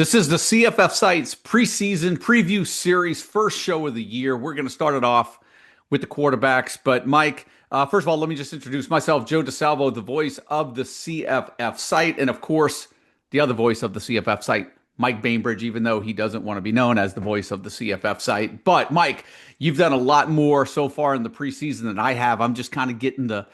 This is the CFF Sites preseason preview series, first show of the year. We're going to start it off with the quarterbacks. But, Mike, first of all, let me just introduce myself, Joe DeSalvo, the voice of the CFF Site, and, of course, the other voice of the CFF Site, Mike Bainbridge, even though he doesn't want to be known as the voice of the CFF Site. But, Mike, you've done a lot more so far in the preseason than I have. I'm just kind of getting the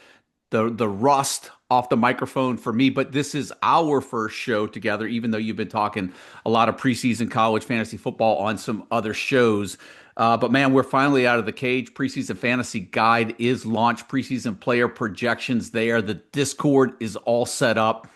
rust off the microphone for me, but this is our first show together, even though you've been talking a lot of preseason college fantasy football on some other shows. But man, we're finally out of the cage. Preseason fantasy guide is launched. Preseason player projections there. The Discord is all set up.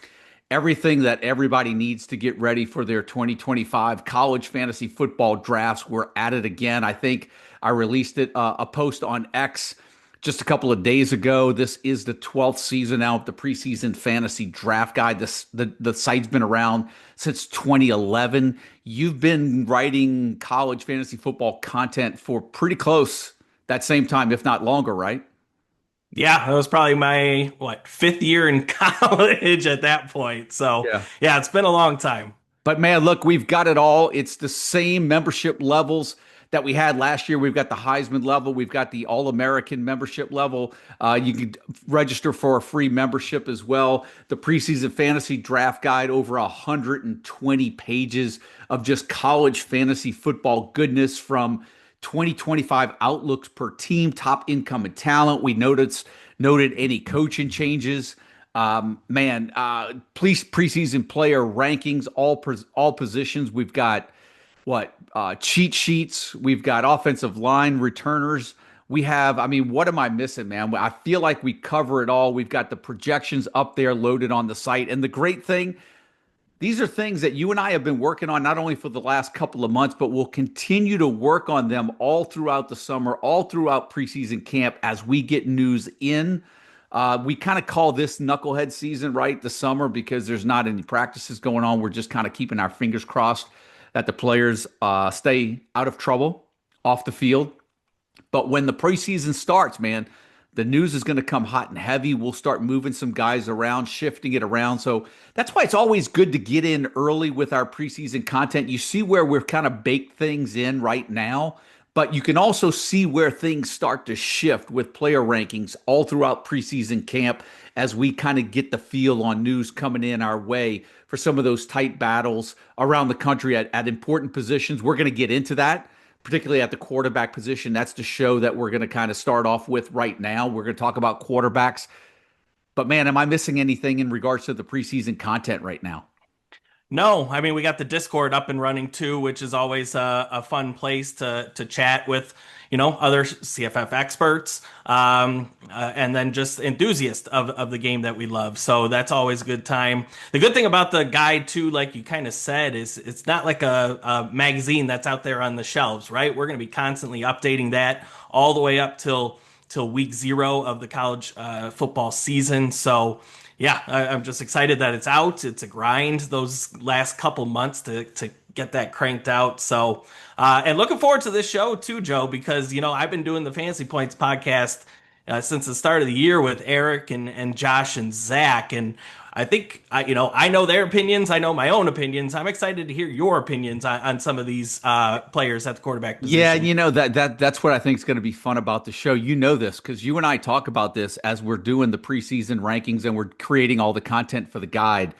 Everything that everybody needs to get ready for their 2025 college fantasy football drafts. We're at it again. I think I released a post on X just a couple of days ago. This is the 12th season now of the preseason fantasy draft guide. The site's been around since 2011. You've been writing college fantasy football content for pretty close that same time, if not longer, right? Yeah, that was probably my fifth year in college at that point. So Yeah. yeah, it's been a long time. But man, look, we've got it all. It's the same membership levels that we had last year. We've got the Heisman level. We've got the All-American membership level. You can register for a free membership as well. The preseason fantasy draft guide, over 120 pages of just college fantasy football goodness, from 2025 outlooks per team, top income and talent. We noted any coaching changes. Please, preseason player rankings, all positions. We've got cheat sheets. We've got offensive line returners. We have, I mean, what am I missing, man? I feel like we cover it all. We've got the projections up there loaded on the site. And the great thing, these are things that you and I have been working on not only for the last couple of months, but we'll continue to work on them all throughout the summer, all throughout preseason camp as we get news in. We kind of call this knucklehead season, right? The summer, because there's not any practices going on. We're just kind of keeping our fingers crossed that the players stay out of trouble off the field. But when the preseason starts, man, the news is going to come hot and heavy. We'll start moving some guys around, shifting it around. So that's why it's always good to get in early with our preseason content. You see where we've kind of baked things in right now, but you can also see where things start to shift with player rankings all throughout preseason camp as we kind of get the feel on news coming in our way for some of those tight battles around the country at important positions. We're going to get into that, particularly at the quarterback position. That's the show that we're going to kind of start off with right now. We're going to talk about quarterbacks. But man, am I missing anything in regards to the preseason content right now? No, I mean we got the Discord up and running too, which is always a fun place to chat with, other CFF experts, and then just enthusiasts of the game that we love. So that's always a good time. The good thing about the guide too, like you kind of said, is it's not like a magazine that's out there on the shelves, right? We're going to be constantly updating that all the way up till week 0 of the college football season. So yeah, I'm just excited that it's out. It's a grind those last couple months to get that cranked out. So, and looking forward to this show too, Joe, because, I've been doing the Fantasy Points podcast since the start of the year with Eric and Josh and Zach. And I think, I know their opinions. I know my own opinions. I'm excited to hear your opinions on some of these players at the quarterback Yeah, position. that's what I think is going to be fun about the show. You know this because you and I talk about this as we're doing the preseason rankings and we're creating all the content for the guide.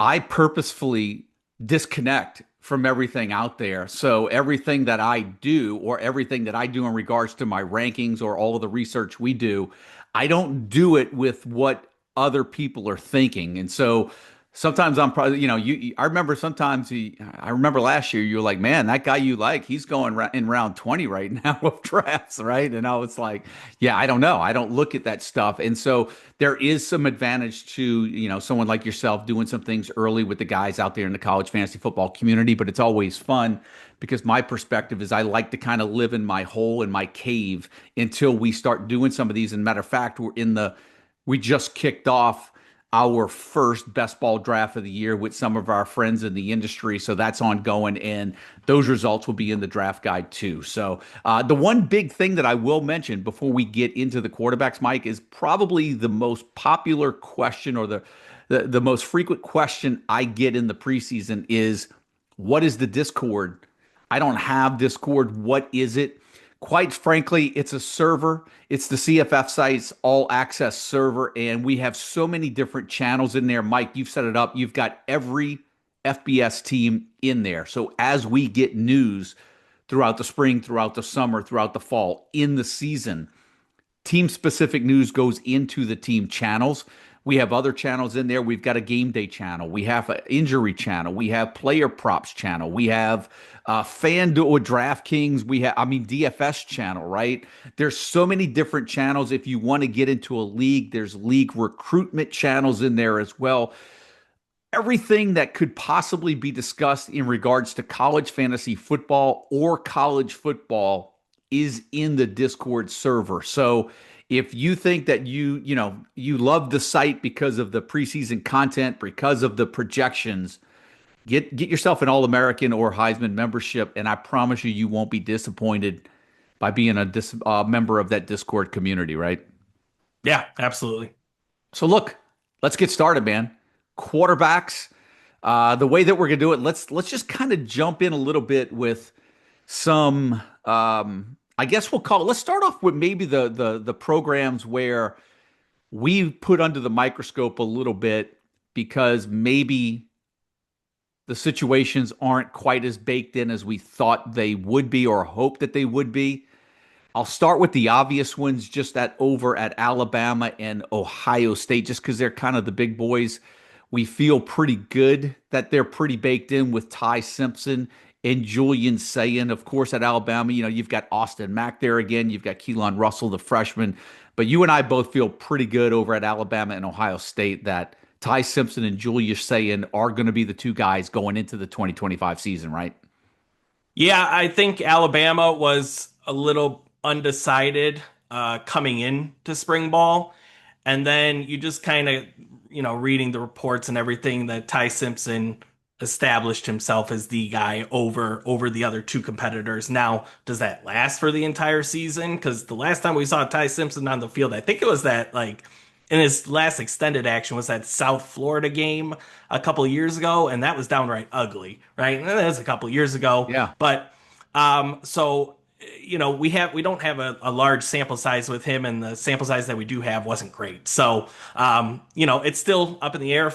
I purposefully disconnect from everything out there. So everything that I do, or everything that I do in regards to my rankings or all of the research we do, I don't do it with what other people are thinking. And so sometimes I'm probably, I remember I remember last year you were like, man, that guy you like, he's going in round 20 right now of drafts, right? And I was like, yeah, I don't know. I don't look at that stuff. And so there is some advantage to, someone like yourself doing some things early with the guys out there in the college fantasy football community, but it's always fun because my perspective is I like to kind of live in my hole, in my cave, until we start doing some of these. And matter of fact, we just kicked off our first best ball draft of the year with some of our friends in the industry. So that's ongoing, and those results will be in the draft guide too. So the one big thing that I will mention before we get into the quarterbacks, Mike, is probably the most popular question, or the most frequent question I get in the preseason is, What is the Discord? I don't have Discord. What is it? Quite frankly, it's a server. It's the CFF site's all access server, and we have so many different channels in there. Mike, you've set it up. You've got every FBS team in there. So as we get news throughout the spring, throughout the summer, throughout the fall, in the season, team specific news goes into the team channels. We have other channels in there. We've got a game day channel. We have an injury channel. We have player props channel. We have FanDuel or DraftKings. We have, I mean, DFS channel, right? There's so many different channels. If you want to get into a league, there's league recruitment channels in there as well. Everything that could possibly be discussed in regards to college fantasy football or college football is in the Discord server. So if you think that you love the site because of the preseason content, because of the projections, get yourself an All-American or Heisman membership, and I promise you, you won't be disappointed by being a member of that Discord community, right? Yeah, absolutely. So look, let's get started, man. Quarterbacks. The way that we're gonna do it, let's just kind of jump in a little bit with some. I guess we'll call it. Let's start off with maybe the programs where we put under the microscope a little bit because maybe the situations aren't quite as baked in as we thought they would be or hope that they would be. I'll start with the obvious ones, just that over at Alabama and Ohio State, just because they're kind of the big boys. We feel pretty good that they're pretty baked in with Ty Simpson and Julian Sayin. Of course, at Alabama, you've got Austin Mack there again. You've got Keelan Russell, the freshman. But you and I both feel pretty good over at Alabama and Ohio State that Ty Simpson and Julius Sayin are going to be the two guys going into the 2025 season, right? Yeah, I think Alabama was a little undecided coming in to spring ball. And then you just kind of, reading the reports and everything that Ty Simpson established himself as the guy over the other two competitors. Now, does that last for the entire season? Because the last time we saw Ty Simpson on the field, I think it was that like in his last extended action was that South Florida game a couple of years ago, and that was downright ugly, right? And that was a couple of years ago, Yeah. but so we don't have a large sample size with him, and the sample size that we do have wasn't great. So it's still up in the air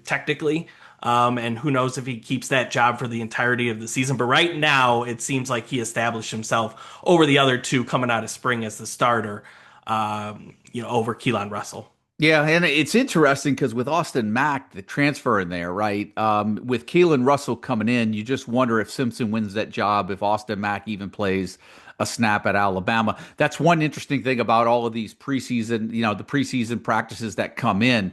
technically. And who knows if he keeps that job for the entirety of the season. But right now, it seems like he established himself over the other two coming out of spring as the starter, over Keelan Russell. Yeah, and it's interesting because with Austin Mack, the transfer in there, right? With Keelan Russell coming in, you just wonder if Simpson wins that job, if Austin Mack even plays a snap at Alabama. That's one interesting thing about all of these preseason, the preseason practices that come in.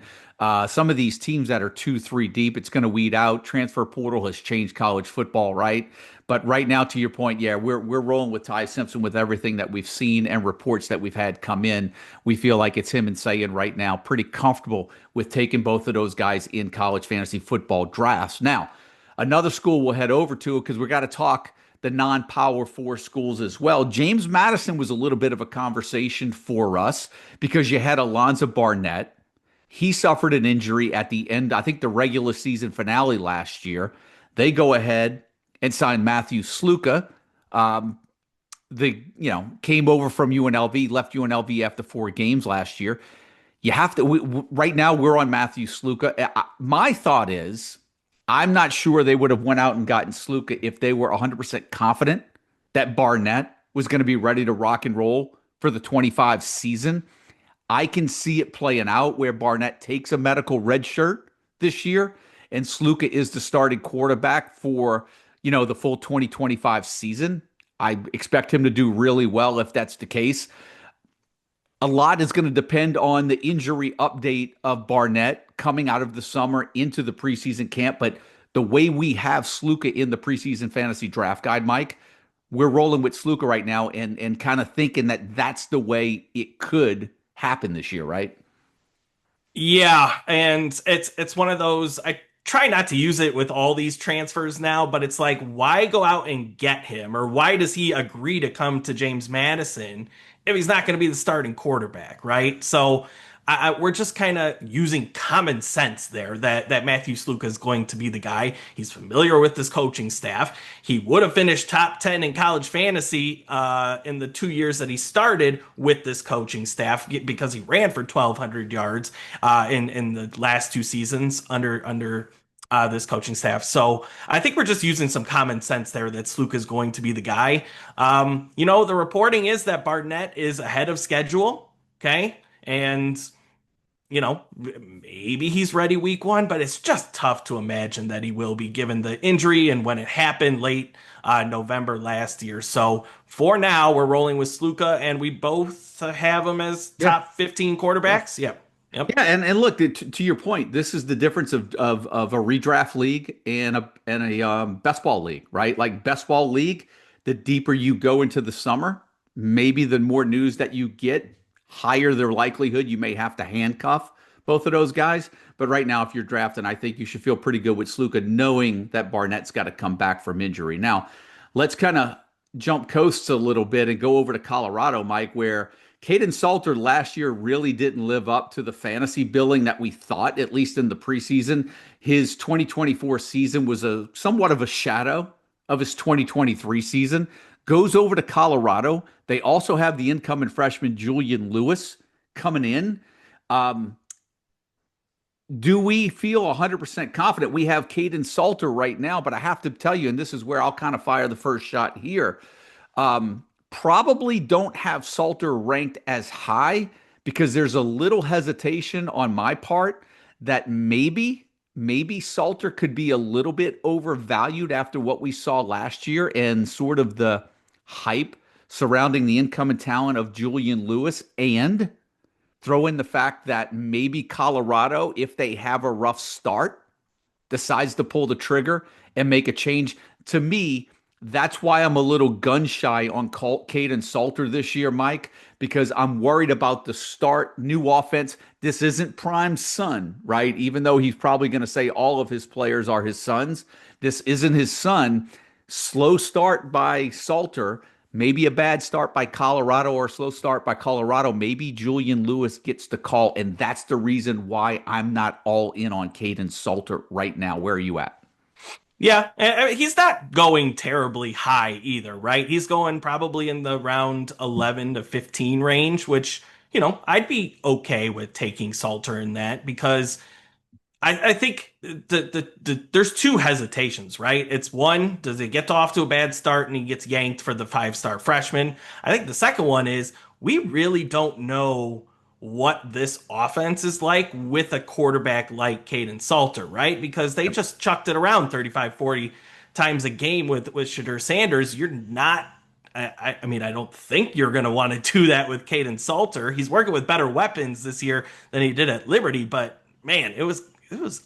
Some of these teams that are 2, 3 deep, it's going to weed out. Transfer portal has changed college football, right? But right now, to your point, yeah, we're rolling with Ty Simpson with everything that we've seen and reports that we've had come in. We feel like it's him and Sayin right now, pretty comfortable with taking both of those guys in college fantasy football drafts. Now, another school we'll head over to because we got to talk the non-power four schools as well. James Madison was a little bit of a conversation for us because you had Alonzo Barnett. He suffered an injury at the end, I think the regular season finale last year. They go ahead and signed Matthew Sluka. Came over from UNLV, left UNLV after 4 games last year. You have to right now we're on Matthew Sluka. My thought is I'm not sure they would have went out and gotten Sluka if they were 100% confident that Barnett was going to be ready to rock and roll for the 25 season. I can see it playing out where Barnett takes a medical red shirt this year and Sluka is the starting quarterback for, the full 2025 season. I expect him to do really well if that's the case. A lot is going to depend on the injury update of Barnett coming out of the summer into the preseason camp. But the way we have Sluka in the preseason fantasy draft guide, Mike, we're rolling with Sluka right now and kind of thinking that that's the way it could happen this year, right? Yeah, and it's one of those I try not to use it with all these transfers now, but it's like why go out and get him or why does he agree to come to James Madison if he's not going to be the starting quarterback, right? So we're just kind of using common sense there that Matthew Sluka is going to be the guy. He's familiar with this coaching staff. He would have finished top 10 in college fantasy in the 2 years that he started with this coaching staff because he ran for 1,200 yards in the last 2 seasons under this coaching staff. So I think we're just using some common sense there that Sluka is going to be the guy. The reporting is that Barnett is ahead of schedule. Okay. And, maybe he's ready week 1, but it's just tough to imagine that he will be given the injury and when it happened late November last year. So for now, we're rolling with Sluka and we both have him as Yeah. top 15 Yeah. quarterbacks. Yep. Yep. Yeah, and look to your point. This is the difference of a redraft league and a best ball league, right? Like best ball league, the deeper you go into the summer, maybe the more news that you get, higher the likelihood you may have to handcuff both of those guys. But right now, if you're drafting, I think you should feel pretty good with Sluka, knowing that Barnett's got to come back from injury. Now, let's kind of jump coasts a little bit and go over to Colorado, Mike, where Caden Salter last year really didn't live up to the fantasy billing that we thought, at least in the preseason. His 2024 season was a somewhat of a shadow of his 2023 season. Goes over to Colorado. They also have the incoming freshman Julian Lewis coming in. Um, do we feel 100% confident? We have Caden Salter right now, but I have to tell you, and this is where I'll kind of fire the first shot here. Probably don't have Salter ranked as high because there's a little hesitation on my part that maybe Salter could be a little bit overvalued after what we saw last year and sort of the hype surrounding the incoming talent of Julian Lewis, and throw in the fact that maybe Colorado, if they have a rough start, decides to pull the trigger and make a change. To me, that's why I'm a little gun shy on Caden Salter this year, Mike, because I'm worried about the start, new offense. This isn't Prime's son, right? Even though he's probably going to say all of his players are his sons, this isn't his son. Slow start by Salter, maybe a bad start by Colorado or a slow start by Colorado. Maybe Julian Lewis gets the call, and that's the reason why I'm not all in on Caden Salter right now. Where are you at? Yeah, and he's not going terribly high either, right? He's going probably in the round 11 to 15 range, which, I'd be okay with taking Salter in that because I think there's two hesitations, right? It's one, does it get off to a bad start and he gets yanked for the 5-star freshman? I think the second one is we really don't know what this offense is like with a quarterback like Caden Salter, right? Because they just chucked it around 35, 40 times a game with Shadur Sanders. You're not I mean, I don't think you're going to want to do that with Caden Salter. He's working with better weapons this year than he did at Liberty, but man, it was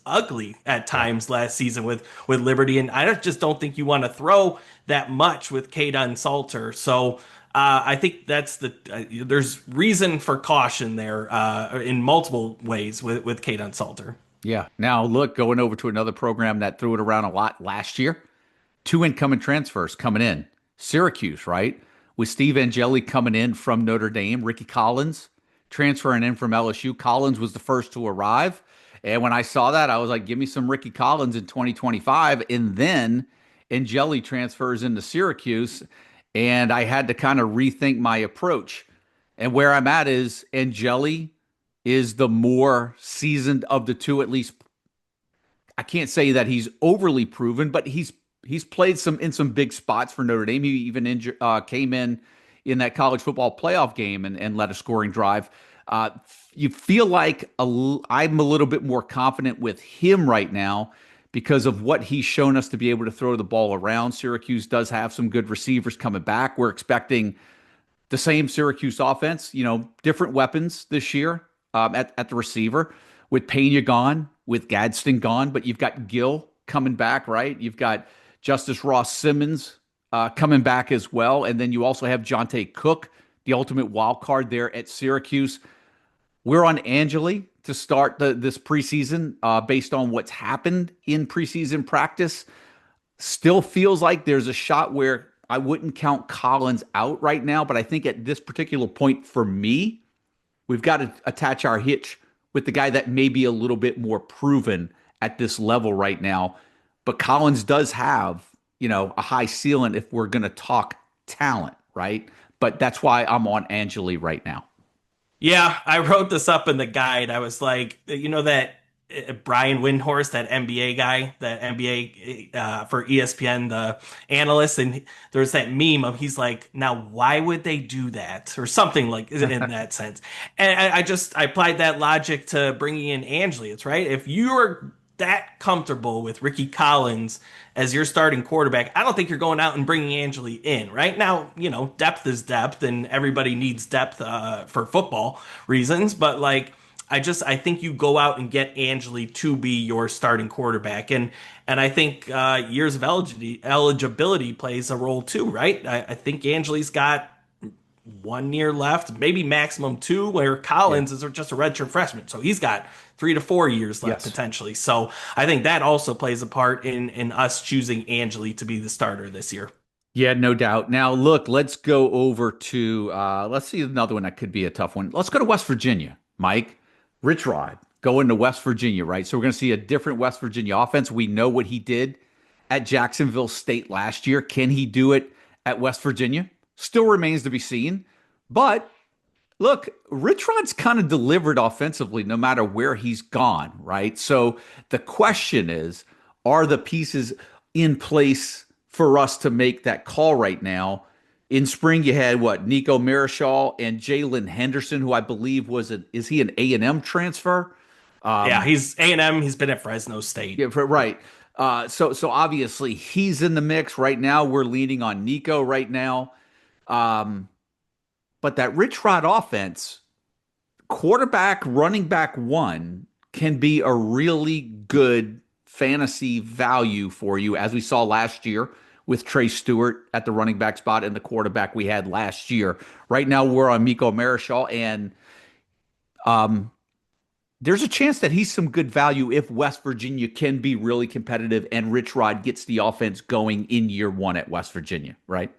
ugly at Yeah. times last season with Liberty, and I just don't think you want to throw that much with Caden Salter. So I think there's reason for caution there in multiple ways with Caden Salter. Yeah. Now, look, going over to another program that threw it around a lot last year, two incoming transfers coming in. Syracuse, right? With Steve Angeli coming in from Notre Dame, Ricky Collins transferring in from LSU. Collins was the first to arrive. And when I saw that, I was like, give me some Ricky Collins in 2025. And then Angeli transfers into Syracuse. And I had to kind of rethink my approach. And where I'm at is Angeli is the more seasoned of the two, at least. I can't say that he's overly proven, but he's played some big spots for Notre Dame. He even came in that college football playoff game and led a scoring drive. You feel like I'm a little bit more confident with him right now because of what he's shown us to be able to throw the ball around. Syracuse does have some good receivers coming back. We're expecting the same Syracuse offense, different weapons this year at the receiver with Pena gone, with Gadsden gone, but you've got Gill coming back, right? You've got Justice Ross Simmons coming back as well. And then you also have Jonte Cook, the ultimate wild card there at Syracuse. We're on Angeli to start this preseason based on what's happened in preseason practice. Still feels like there's a shot where I wouldn't count Collins out right now, but I think at this particular point for me, we've got to attach our hitch with the guy that may be a little bit more proven at this level right now. But Collins does have, a high ceiling if we're going to talk talent, right? But that's why I'm on Angeli right now. Yeah, I wrote this up in the guide. I was like, that Brian Windhorst, that NBA guy, that NBA for ESPN, the analyst, and there's that meme of he's like, now why would they do that or something like in that sense. And I applied that logic to bringing in Angeli. It's right. If you're that comfortable with Ricky Collins as your starting quarterback, I don't think you're going out and bringing Angeli in. Right now, depth is depth, and everybody needs depth for football reasons. But like, I think you go out and get Angeli to be your starting quarterback, and I think years of eligibility plays a role too, right? I think Angeli's got 1 year left, maybe maximum two, where Yeah. Collins is just a redshirt freshman. So he's got 3 to 4 years left Yes. potentially. So I think that also plays a part in us choosing Angeli to be the starter this year. Yeah, no doubt. Now, look, let's go over to let's see another one that could be a tough one. Let's go to West Virginia, Mike. Rich Rod going to West Virginia, right? So we're going to see a different West Virginia offense. We know what he did at Jacksonville State last year. Can he do it at West Virginia? Still remains to be seen. But look, Rich Rod's kind of delivered offensively no matter where he's gone, right? So the question is, are the pieces in place for us to make that call right now? In spring, you had what, Nico Marischal and Jalen Henderson, who I believe is he an A&M transfer? Yeah, Um, he's A&M. He's been at Fresno State. yeah, right. So obviously he's in the mix right now. We're leaning on Nico right now. Um, but that Rich Rod offense, quarterback, running back one can be a really good fantasy value for you, as we saw last year with Trey Stewart at the running back spot and the quarterback we had last year. Right now, we're on Miko Marischal, and um, there's a chance that he's some good value if West Virginia can be really competitive and Rich Rod gets the offense going in year one at West Virginia, right?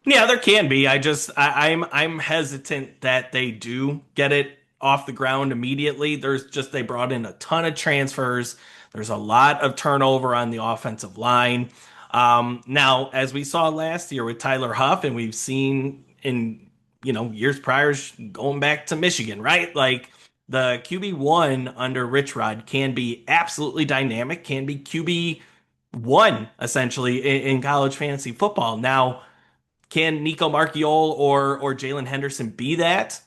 Yeah, there can be. I'm hesitant that they do get it off the ground immediately. They brought in a ton of transfers. There's a lot of turnover on the offensive line. Now, as we saw last year with Tyler Huff, and we've seen in years prior, going back to Michigan, right? Like the QB1 under Rich Rod can be absolutely dynamic, can be QB1 essentially in college fantasy football. Now, can Nico Marchiol or Jalen Henderson be that?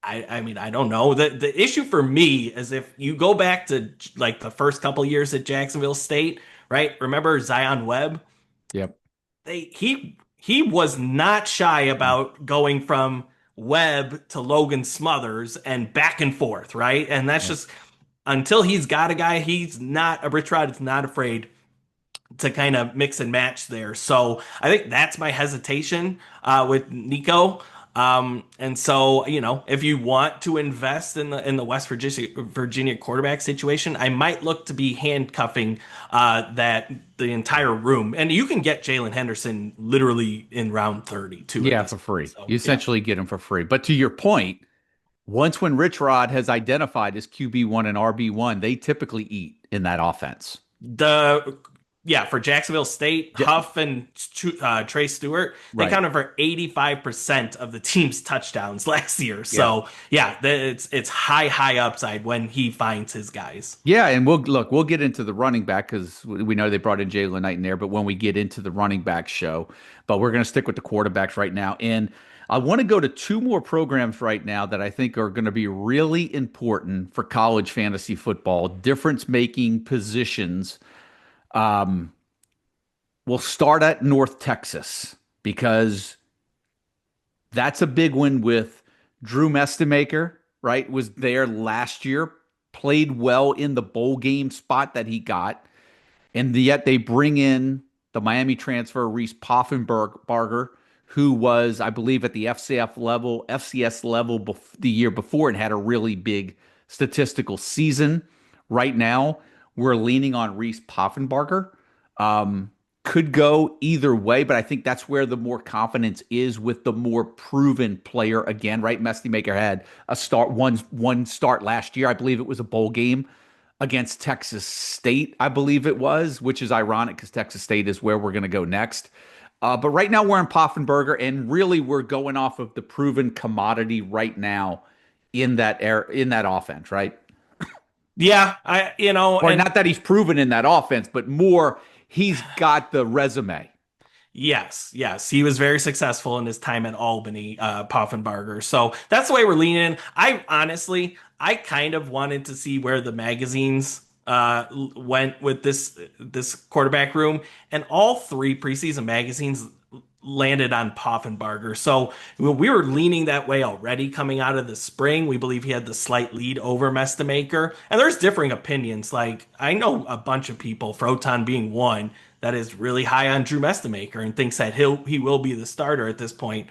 I mean, I don't know. The issue for me is if you go back to like the first couple years at Jacksonville State, right? Remember Zion Webb? Yep. He was not shy about going from Webb to Logan Smothers and back and forth, right? And that's Yep. just until he's got a guy, he's not a Rich Rod is not afraid to kind of mix and match there. So I think that's my hesitation with Nico. And so, if you want to invest in the Virginia quarterback situation, I might look to be handcuffing that the entire room. And you can get Jalen Henderson literally in round 30 too at Yeah, this for point. free. So You yeah. essentially get him for free. But to your point, once when Rich Rod has identified as QB1 and RB1, they typically eat in that offense. The Yeah, for Jacksonville State, Yeah, Huff and Trey Stewart, they right. counted for 85% of the team's touchdowns last year. Yeah. So yeah, it's high upside when he finds his guys. Yeah, and we'll get into the running back because we know they brought in Jalen Knight in there, but when we get into the running back show, but we're going to stick with the quarterbacks right now. And I want to go to two more programs right now that I think are going to be really important for college fantasy football, difference making positions. Um, we'll start at North Texas because that's a big one with Drew Mestemaker, right? Was there last year, played well in the bowl game spot that he got. And yet they bring in the Miami transfer, Reese Poffenbarger, who was, I believe, at the FCS level the year before and had a really big statistical season. Right now, we're leaning on Reese Poffenbarger. could go either way, but I think that's where the more confidence is with the more proven player again, right? Messi Maker had a start one start last year. I believe it was a bowl game against Texas State, I believe it was, which is ironic because Texas State is where we're going to go next. But right now we're in Poffenberger, and really we're going off of the proven commodity right now in that offense, right? Yeah, Or and not that he's proven in that offense, but more he's got the resume. yes, yes, he was very successful in his time at Albany, Poffenbarger. So that's the way we're leaning. I honestly, I kind of wanted to see where the magazines went with this quarterback room, and all three preseason magazines landed on Poffenbarger. So we were leaning that way already coming out of the spring. We believe he had the slight lead over Mestamaker. And there's differing opinions. Like I know a bunch of people, Froton being one, that is really high on Drew Mestamaker and thinks that he will be the starter at this point.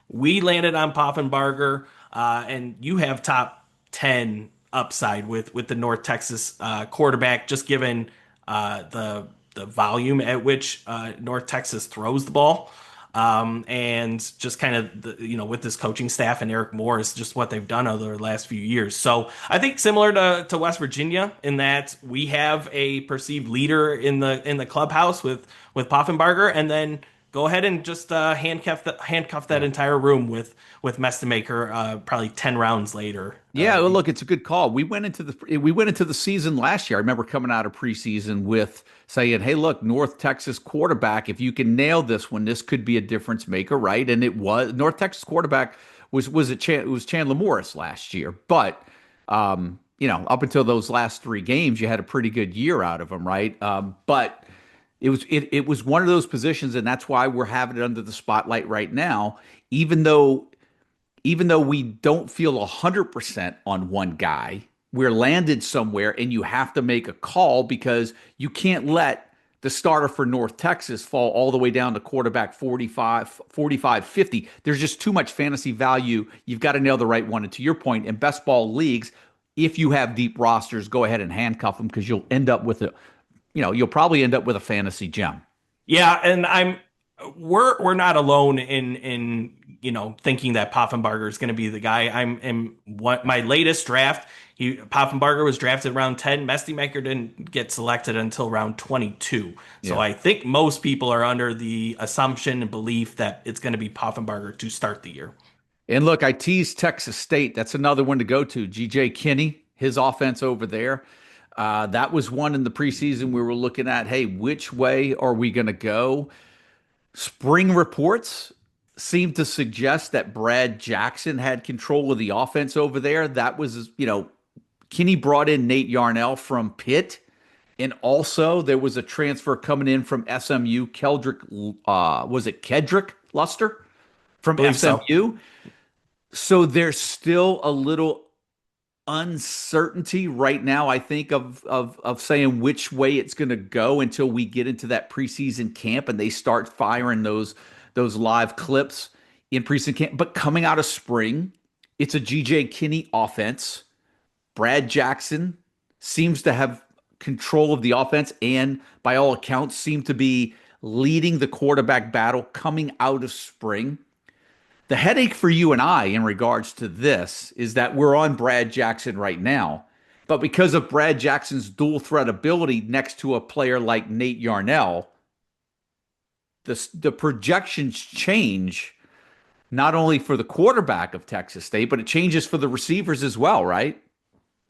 We landed on Poffenbarger, and you have top 10 upside with the North Texas quarterback, just given the volume at which North Texas throws the ball. And just kind of with this coaching staff and Eric Morris, just what they've done over the last few years. So I think similar to West Virginia in that we have a perceived leader in the clubhouse with Poffenbarger, and then go ahead and just handcuff that Yeah. entire room with Mestamaker probably 10 rounds later. Yeah, well, look, it's a good call. We went into the season last year. I remember coming out of preseason with saying, "Hey, look, North Texas quarterback. If you can nail this one, this could be a difference maker, right?" And it was. North Texas quarterback it was Chandler Morris last year, but up until those last three games, you had a pretty good year out of him, right? But it was one of those positions, and that's why we're having it under the spotlight right now, even though we don't feel 100% on one guy, we're landed somewhere and you have to make a call because you can't let the starter for North Texas fall all the way down to quarterback 45, 50. There's just too much fantasy value. You've got to nail the right one. And to your point, in best ball leagues, if you have deep rosters, go ahead and handcuff them because you'll probably end up with a fantasy gem. Yeah, and we're not alone in thinking that Poffenbarger is going to be the guy. I'm in what my latest draft. Poffenbarger was drafted round 10. Mestemaker didn't get selected until round 22. So Yeah. I think most people are under the assumption and belief that it's going to be Poffenbarger to start the year. And look, I teased Texas State. That's another one to go to. GJ Kinney, his offense over there. That was one in the preseason we were looking at. Hey, which way are we going to go? Spring reports seem to suggest that Brad Jackson had control of the offense over there. That was, Kinney brought in Nate Yarnell from Pitt. And also, there was a transfer coming in from SMU, Keldrick, was it Kedrick Luster from Believe so. SMU? So there's still a little uncertainty right now, I think, of saying which way it's going to go until we get into that preseason camp and they start firing those live clips in preseason camp. But coming out of spring, it's a GJ Kinney offense. Brad Jackson seems to have control of the offense and by all accounts seem to be leading the quarterback battle coming out of spring. The headache for you and I in regards to this is that we're on Brad Jackson right now. But because of Brad Jackson's dual threat ability next to a player like Nate Yarnell, the projections change not only for the quarterback of Texas State, but it changes for the receivers as well, right?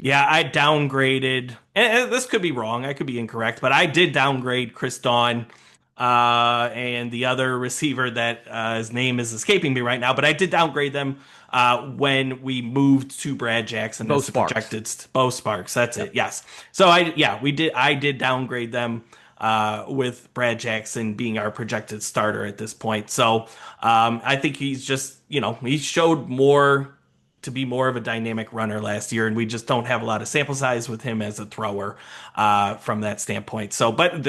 Yeah, I downgraded, and this could be wrong, I could be incorrect, but I did downgrade Chris Dawn and the other receiver that his name is escaping me right now, but I did downgrade them when we moved to Brad Jackson Bo as the Sparks. projected Bo Sparks. That's Yep. it. Yes. So I did downgrade them with Brad Jackson being our projected starter at this point. So I think he's just, he showed more to be more of a dynamic runner last year, and we just don't have a lot of sample size with him as a thrower from that standpoint. So, but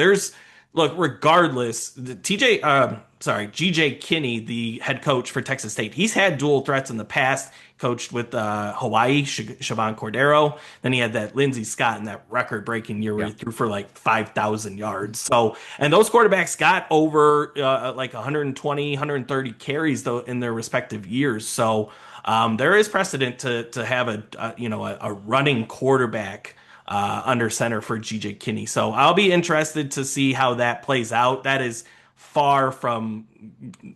look, regardless, the TJ GJ Kinney, the head coach for Texas State. He's had dual threats in the past. Coached with Hawaii, Siobhan Cordero. Then he had that Lindsey Scott in that record-breaking year where Yeah. he threw for like 5,000 yards. So, and those quarterbacks got over like 120, 130 carries though in their respective years. So, there is precedent to have a running quarterback under center for GJ Kinney. So I'll be interested to see how that plays out. That is far from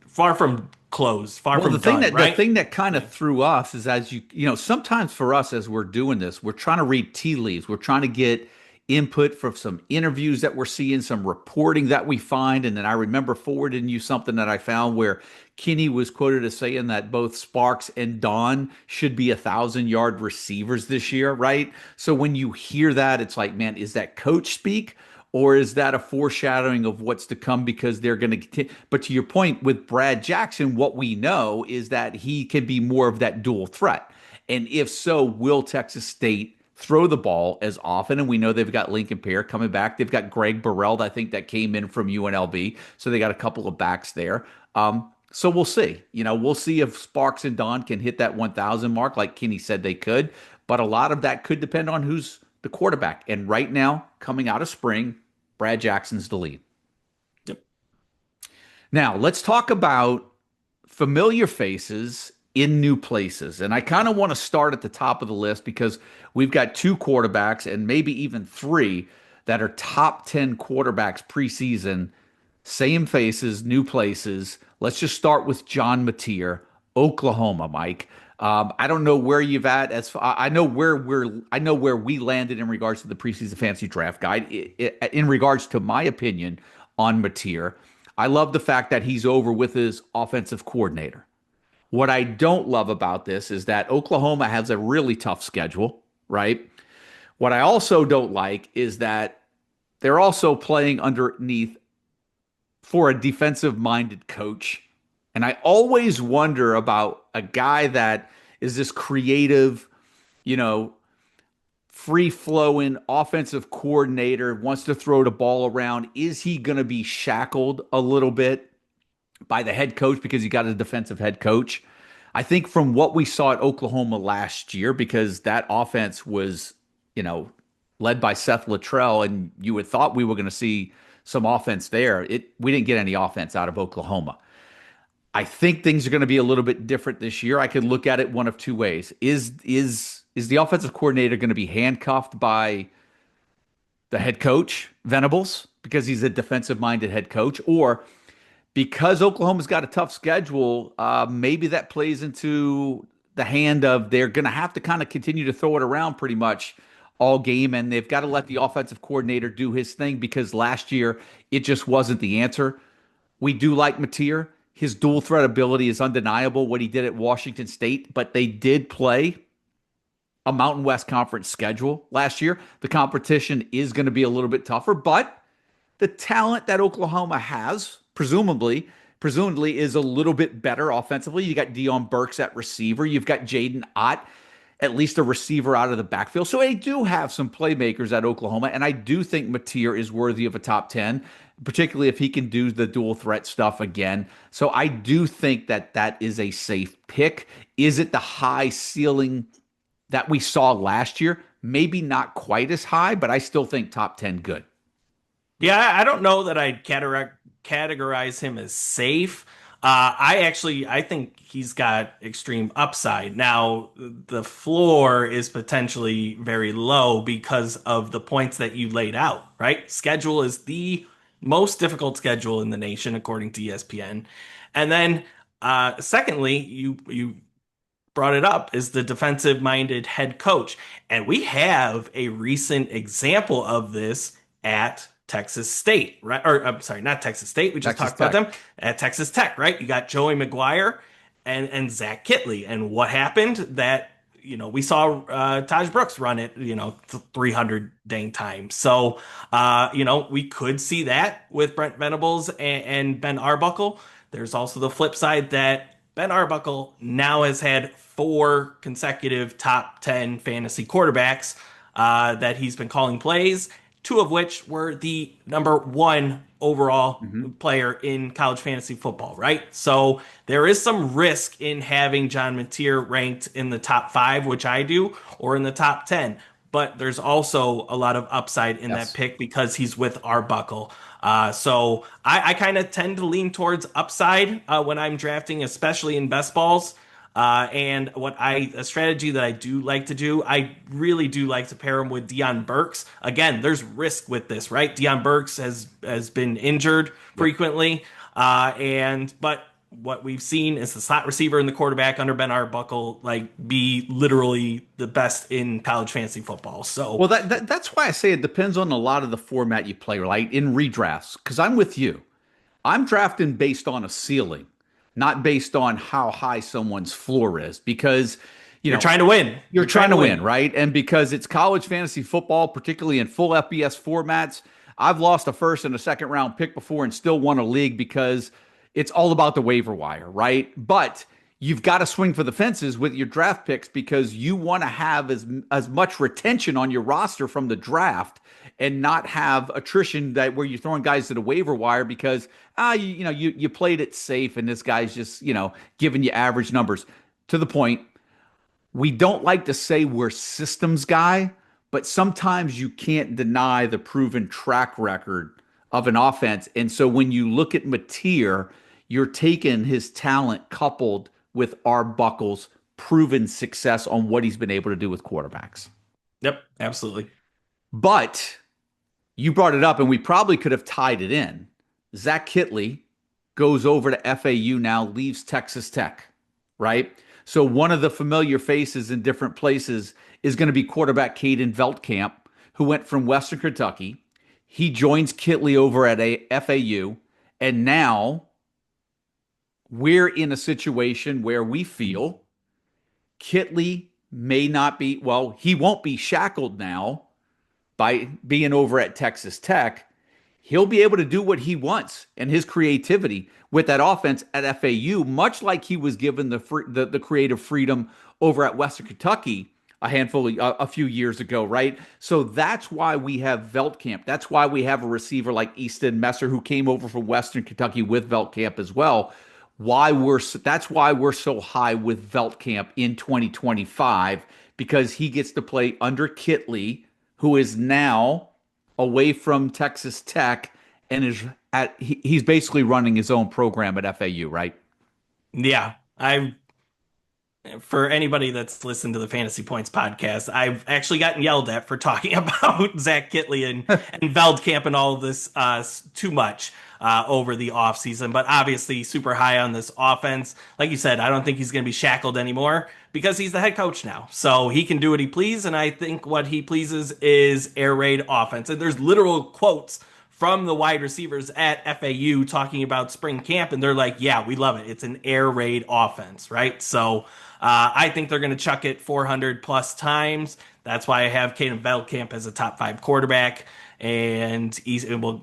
far from closed, far Well, from done, the right? thing that kind Yeah. of threw us is as sometimes for us as we're doing this, we're trying to read tea leaves. We're trying to get input from some interviews that we're seeing, some reporting that we find. And then I remember forwarding you something that I found where Kinney was quoted as saying that both Sparks and Don should be 1,000-yard receivers this year, right? So when you hear that, it's like, man, is that coach speak? Or is that a foreshadowing of what's to come because they're going to continue? But to your point with Brad Jackson, what we know is that he can be more of that dual threat. And if so, will Texas State throw the ball as often? And we know they've got Lincoln Pear coming back. They've got Greg Burrell, I think, that came in from UNLV. So they got a couple of backs there. So we'll see. We'll see if Sparks and Don can hit that 1,000 mark like Kenny said they could. But a lot of that could depend on who's the quarterback. And right now, coming out of spring, Brad Jackson's the lead. Yep. Now, let's talk about familiar faces in new places. And I kind of want to start at the top of the list because we've got two quarterbacks and maybe even three that are top 10 quarterbacks preseason. Same faces, new places. Let's just start with John Mateer, Oklahoma, Mike. I don't know where you've at I know where we landed in regards to the preseason fantasy draft guide. In regards to my opinion on Mateer, I love the fact that he's over with his offensive coordinator. What I don't love about this is that Oklahoma has a really tough schedule, right? What I also don't like is that they're also playing underneath for a defensive minded coach. And I always wonder about a guy that is this creative, you know, free flowing offensive coordinator, wants to throw the ball around. Is he going to be shackled a little bit by the head coach because he got a defensive head coach? I think from what we saw at Oklahoma last year, because that offense was, you know, led by Seth Luttrell, and you would thought we were going to see some offense there. We didn't get any offense out of Oklahoma. I think things are going to be a little bit different this year. I could look at it one of two ways. Is the offensive coordinator going to be handcuffed by the head coach, Venables, because he's a defensive minded head coach, or because Oklahoma's got a tough schedule, maybe that plays into the hand of they're going to have to kind of continue to throw it around pretty much all game, and they've got to let the offensive coordinator do his thing because last year it just wasn't the answer. We do like Mateer. His dual threat ability is undeniable, what he did at Washington State, but they did play a Mountain West Conference schedule last year. The competition is going to be a little bit tougher, but the talent that Oklahoma has, presumably is a little bit better offensively. You got Deion Burks at receiver. You've got Jaden Ott, at least a receiver out of the backfield. So they do have some playmakers at Oklahoma, and I do think Mateer is worthy of a top 10, particularly if he can do the dual threat stuff again. So I do think that that is a safe pick. Is it the high ceiling that we saw last year? Maybe not quite as high, but I still think top 10 good. Yeah, I don't know that I'd categorize him as safe. I think he's got extreme upside. Now, the floor is potentially very low because of the points that you laid out, right? Schedule is the most difficult schedule in the nation, according to ESPN. And then, secondly, you brought it up, is the defensive minded head coach. And we have a recent example of this at Texas State, right? Or I'm sorry, not Texas State. We just Texas talked about Tech. them at Texas Tech, right? You got Joey McGuire and Zach Kitley. And what happened that, we saw Taj Brooks run it, 300 dang times. So, we could see that with Brent Venables and Ben Arbuckle. There's also the flip side that Ben Arbuckle now has had four consecutive top 10 fantasy quarterbacks that he's been calling plays. two of which were the number one overall Mhm. player in college fantasy football, right? So there is some risk in having John Mateer ranked in the top five, which I do, or in the top 10. But there's also a lot of upside in that Yes. pick because he's with Arbuckle. So I kind of tend to lean towards upside when I'm drafting, especially in best balls. And a strategy that I do like to do, I really do like to pair him with Deion Burks. Again, there's risk with this, right? Deion Burks has been injured Yep. frequently, but what we've seen is the slot receiver and the quarterback under Ben Arbuckle like be literally the best in college fantasy football. So Well, that's why I say it depends on a lot of the format you play, right? In redrafts, because I'm with you. I'm drafting based on a ceiling, not based on how high someone's floor is, because you you're know trying to win. you're You're trying trying to to win, win. right? And because it's college fantasy football, particularly in full FBS formats, I've lost a first and a second round pick before and still won a league because it's all about the waiver wire, right? But you've got to swing for the fences with your draft picks because you want to have as much retention on your roster from the draft and not have attrition that where you're throwing guys to the waiver wire because you played it safe and this guy's just giving you average numbers. To the point, we don't like to say we're systems guy, but sometimes you can't deny the proven track record of an offense. And so when you look at Mateer, you're taking his talent coupled with Arbuckle's proven success on what he's been able to do with quarterbacks. Yep, absolutely. But you brought it up, and we probably could have tied it in. Zach Kitley goes over to FAU now, leaves Texas Tech, right? So one of the familiar faces in different places is going to be quarterback Caden Veltkamp, who went from Western Kentucky. He joins Kitley over at a FAU, and now we're in a situation where we feel Kitley may not be, well, he won't be shackled now by being over at Texas Tech. He'll be able to do what he wants and his creativity with that offense at FAU, much like he was given the creative freedom over at Western Kentucky a few years ago, right? So that's why we have Veltkamp. That's why we have a receiver like Easton Messer who came over from Western Kentucky with Veltkamp as well. That's why we're so high with Veltkamp in 2025 because he gets to play under Kitley, who is now away from Texas Tech and he's basically running his own program at FAU, right? Yeah, I for anybody that's listened to the Fantasy Points podcast, I've actually gotten yelled at for talking about Zach Kitley and Veldkamp and all of this too much over the offseason. But obviously, super high on this offense. Like you said, I don't think he's going to be shackled anymore because he's the head coach now. So he can do what he pleases. And I think what he pleases is air raid offense. And there's literal quotes from the wide receivers at FAU talking about spring camp, and they're like, "Yeah, we love it. It's an air raid offense, right?" So I think they're going to chuck it 400 plus times. That's why I have Caden Veldkamp as a top five quarterback. And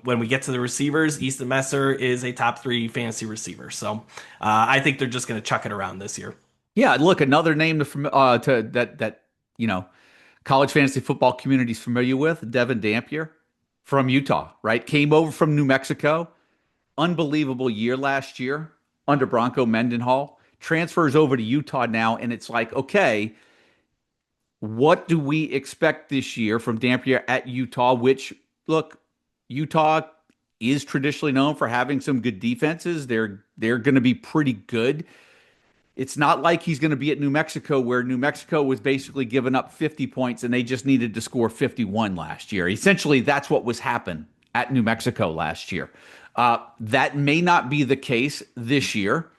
when we get to the receivers, Easton Messer is a top three fantasy receiver. So I think they're just going to chuck it around this year. Yeah, look, another name to that college fantasy football community is familiar with, Devin Dampier from Utah, right? Came over from New Mexico. Unbelievable year last year under Bronco Mendenhall. Transfers over to Utah now, and it's like, okay, what do we expect this year from Dampier at Utah? Which, look, Utah is traditionally known for having some good defenses. They're going to be pretty good. It's not like he's going to be at New Mexico, where New Mexico was basically giving up 50 points and they just needed to score 51 last year. Essentially, that's what was happening at New Mexico last year. That may not be the case this year,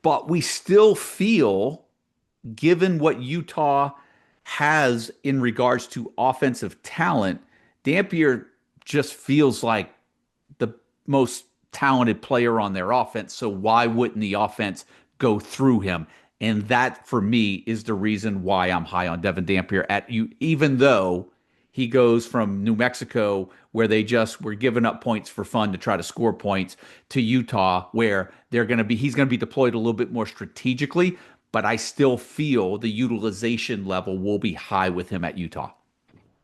but we still feel, given what Utah has in regards to offensive talent, Dampier just feels like the most talented player on their offense. So why wouldn't the offense go through him? And that, for me, is the reason why I'm high on Devin Dampier at you, even though he goes from New Mexico, where they just were giving up points for fun to try to score points, to Utah, where he's going to be deployed a little bit more strategically. But I still feel the utilization level will be high with him at Utah.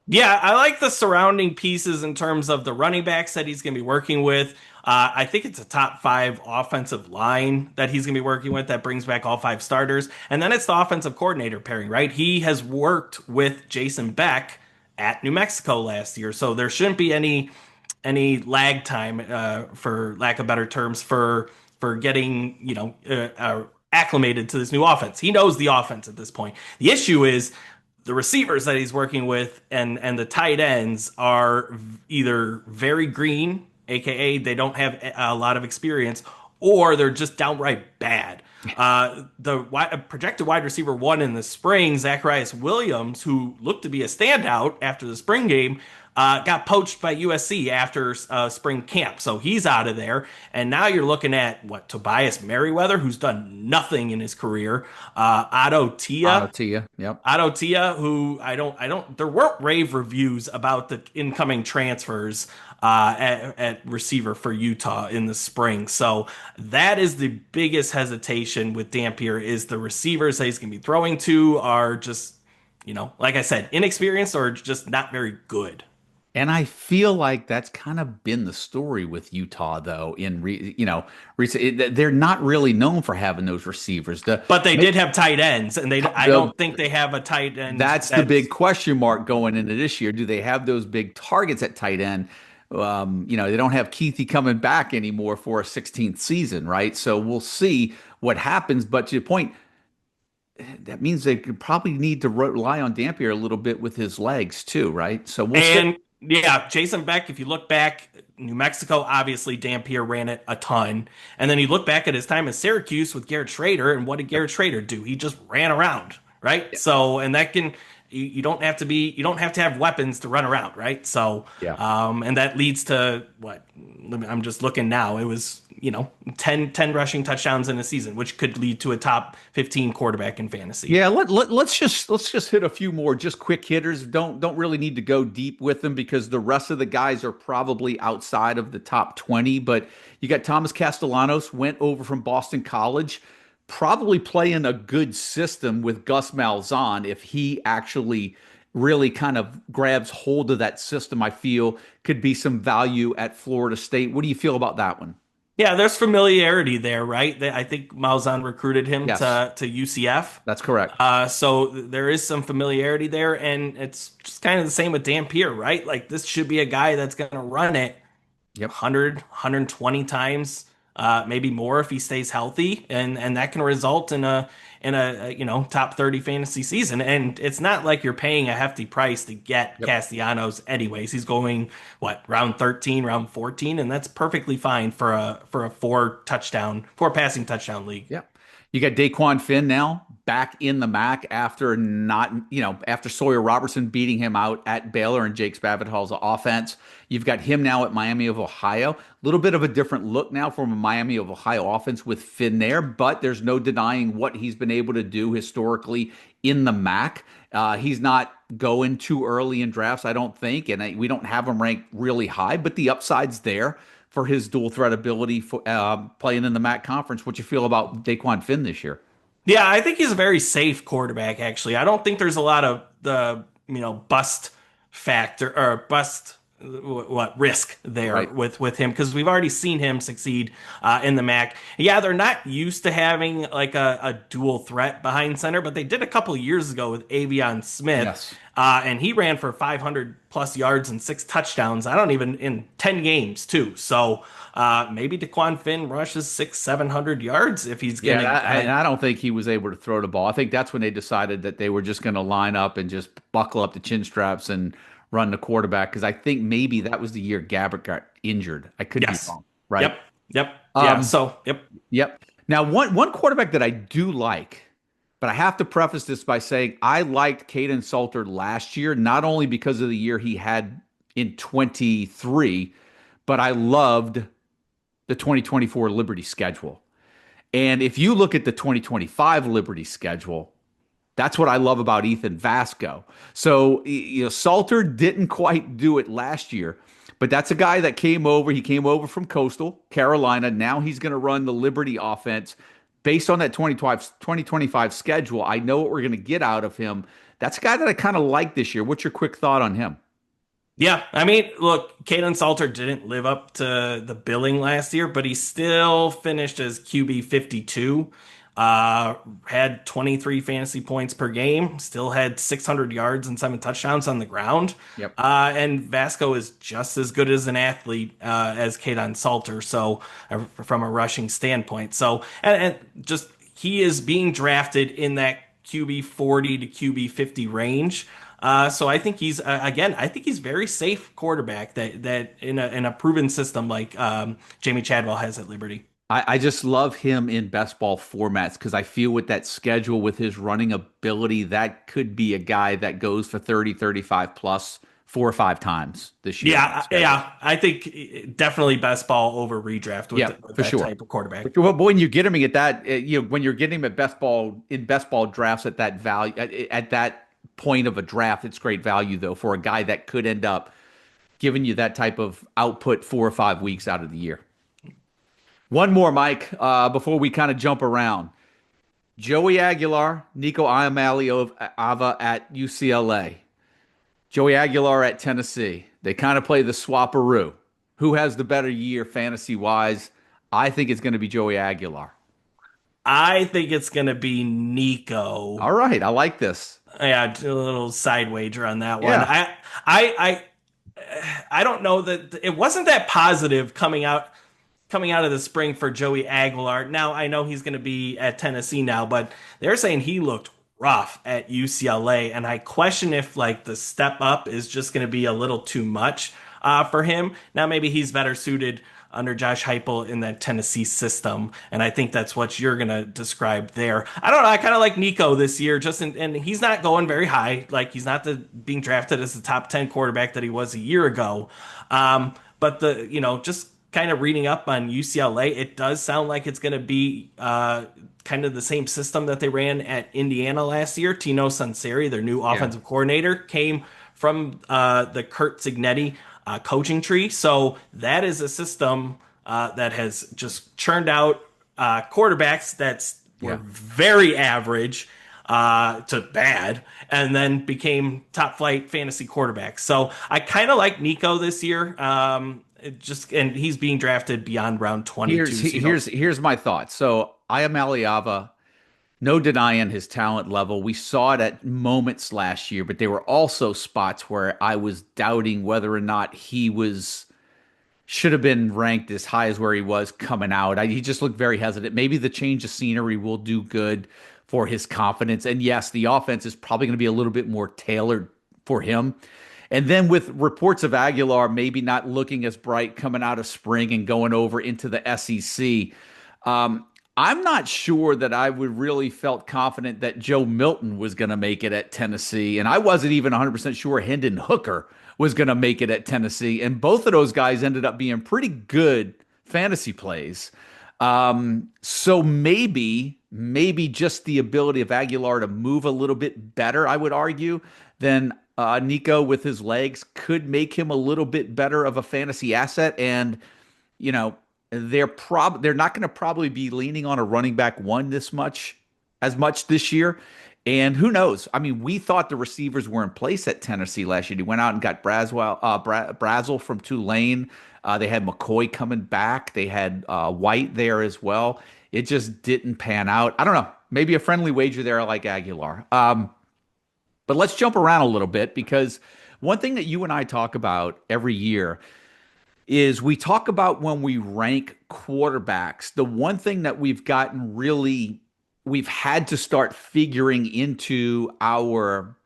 Yeah, I like the surrounding pieces in terms of the running backs that he's going to be working with. I think it's a top five offensive line that he's going to be working with that brings back all five starters. And then it's the offensive coordinator pairing, right? He has worked with Jason Beck at New Mexico last year. So there shouldn't be any lag time, for lack of better terms, for getting acclimated to this new offense. He knows the offense at this point. The issue is the receivers that he's working with and the tight ends are either very green, aka they don't have a lot of experience, or they're just downright bad. Projected wide receiver one in the spring, Zacharias Williams, who looked to be a standout after the spring game, got poached by USC after spring camp. So he's out of there. And now you're looking at what, Tobias Merriweather, who's done nothing in his career. Otto Tia, Tia. Yep. Otto Tia, who there weren't rave reviews about the incoming transfers at receiver for Utah in the spring. So that is the biggest hesitation with Dampier is the receivers that he's going to be throwing to are just, like I said, inexperienced or just not very good. And I feel like that's kind of been the story with Utah, though. Recent, they're not really known for having those receivers. But they did have tight ends, and I The, don't think they have a tight end that's the big that's. question mark going into this year. Do they have those big targets at tight end? They don't have Keithy coming back anymore for a 16th season, right? So we'll see what happens. But to your point, that means they could probably need to rely on Dampier a little bit with his legs too, right? So we'll see. And yeah, Jason Beck, if you look back, New Mexico, obviously Dampier ran it a ton. And then you look back at his time at Syracuse with Garrett Schrader, and what did Garrett Schrader do? He just ran around, right? Yeah. So, and that can, you don't have to be, you don't have to have weapons to run around, right? So, Yeah. and that leads to what? I'm just looking now. It was, 10 rushing touchdowns in a season, which could lead to a top 15 quarterback in fantasy. Yeah, let's just hit a few more just quick hitters. Don't really need to go deep with them because the rest of the guys are probably outside of the top 20, but you got Thomas Castellanos went over from Boston College, probably playing a good system with Gus Malzahn if he actually really kind of grabs hold of that system. I feel could be some value at Florida State. What do you feel about that one? Yeah, there's familiarity there, right? I think Malzahn recruited him Yes, to UCF. that's correct. So there is some familiarity there, and it's just kind of the same with Dampier, right? Like this should be a guy that's going to run it Yep. 100, 120 times, maybe more if he stays healthy, and that can result in a top 30 fantasy season. And it's not like you're paying a hefty price to get Yep. Castellanos anyways. He's going what, round 13, round 14, and that's perfectly fine for a four passing touchdown league. Yeah. You got Daquan Finn now back in the MAC after not, after Sawyer Robertson beating him out at Baylor and Jake Spavital's offense. You've got him now at Miami of Ohio. A little bit of a different look now from a Miami of Ohio offense with Finn there, but there's no denying what he's been able to do historically in the MAC. He's not going too early in drafts, I don't think, and we don't have him ranked really high, but the upside's there for his dual threat ability for playing in the MAC conference. What you feel about Daquan Finn this year? Yeah, I think he's a very safe quarterback, actually. I don't think there's a lot of the, bust factor or bust what risk there Right. with him because we've already seen him succeed in the MAC. Yeah, they're not used to having like a dual threat behind center, but they did a couple of years ago with Avion Smith. Yes. And he ran for 500 plus yards and six touchdowns. I don't even in 10 games too. So maybe Daquan Finn rushes 700 yards if he's Yeah, getting. and I don't think he was able to throw the ball. I think that's when they decided that they were just going to line up and just buckle up the chin straps and run the quarterback. Because I think maybe that was the year Gabbert got injured. I could be Yes. wrong, right? Yep. Yep. Yeah. Um, So, yep. Yep. Now, one quarterback that I do like, but I have to preface this by saying I liked Caden Salter last year, not only because of the year he had in 23, but I loved the 2024 Liberty schedule. And if you look at the 2025 Liberty schedule, that's what I love about Ethan Vasco. So, Salter didn't quite do it last year, but that's a guy that came over. He came over from Coastal Carolina. Now he's going to run the Liberty offense. based on that 2025 schedule, I know what we're going to get out of him. That's a guy that I kind of like this year. What's your quick thought on him? Yeah, I mean, look, Caden Salter didn't live up to the billing last year, but he still finished as QB 52. Had 23 fantasy points per game, still had 600 yards and 7 touchdowns on the ground. Yep. And Vasco is just as good as an athlete as Caden Salter, so from a rushing standpoint. So, and just he is being drafted in that QB 40 to QB 50 range. So I think he's again. I think he's very safe quarterback that in a proven system like Jamie Chadwell has at Liberty. I just love him in best ball formats because I feel with that schedule, with his running ability, that could be a guy that goes for 30, 35 plus 4 or 5 times this year on that Yeah, schedule. yeah. I think definitely best ball over redraft Yeah, with for that sure. type of quarterback. But when you get him at that, when you're getting him at best ball in best ball drafts at that value, at that point of a draft, it's great value though for a guy that could end up giving you that type of output 4 or 5 weeks out of the year. One more, Mike, before we kind of jump around. Joey Aguilar, Nico Ava at UCLA, Joey Aguilar at Tennessee. They kind of play the swapperoo. Who has the better year fantasy wise? I think it's going to be Joey Aguilar. I think it's gonna be Nico. All right, I like this. Yeah, a little side wager on that one. Yeah, I, I don't know that it wasn't that positive coming out of the spring for Joey Aguilar. Now I know he's going to be at Tennessee now, but they're saying he looked rough at UCLA, and I question if like the step up is just going to be a little too much for him. Now maybe he's better suited under Josh Heupel in that Tennessee system, and I think that's what you're going to describe there. I don't know. I kind of like Nico this year, and he's not going very high. Like he's not being drafted as the top 10 quarterback that he was a year ago. But just kind of reading up on UCLA, it does sound like it's going to be kind of the same system that they ran at Indiana last year. Tino Sunseri, their new yeah, offensive coordinator, came from the Kurt Cignetti coaching tree. So that is a system that has just churned out quarterbacks that's were yeah. very average to bad, and then became top flight fantasy quarterbacks. So I kind of like Nico this year. And he's being drafted beyond round 22. So Here's my thoughts. So I am Aliava. No denying his talent level. We saw it at moments last year, but there were also spots where I was doubting whether or not he was should have been ranked as high as where he was coming out. He just looked very hesitant. Maybe the change of scenery will do good for his confidence. And yes, the offense is probably going to be a little bit more tailored for him. And then with reports of Aguilar maybe not looking as bright coming out of spring and going over into the SEC, I'm not sure that I would really felt confident that Joe Milton was going to make it at Tennessee. And I wasn't even 100% sure Hendon Hooker was going to make it at Tennessee. And both of those guys ended up being pretty good fantasy plays. So maybe just the ability of Aguilar to move a little bit better, I would argue, than Nico with his legs could make him a little bit better of a fantasy asset. And, you know, they're not going to probably be leaning on a running back one as much this year. And who knows? I mean, we thought the receivers were in place at Tennessee last year. He went out and got Brazel from Tulane. They had McCoy coming back. They had White there as well. It just didn't pan out. I don't know. Maybe a friendly wager there like Aguilar. But let's jump around a little bit because one thing that you and I talk about every year is we talk about when we rank quarterbacks. The one thing that we've had to start figuring into our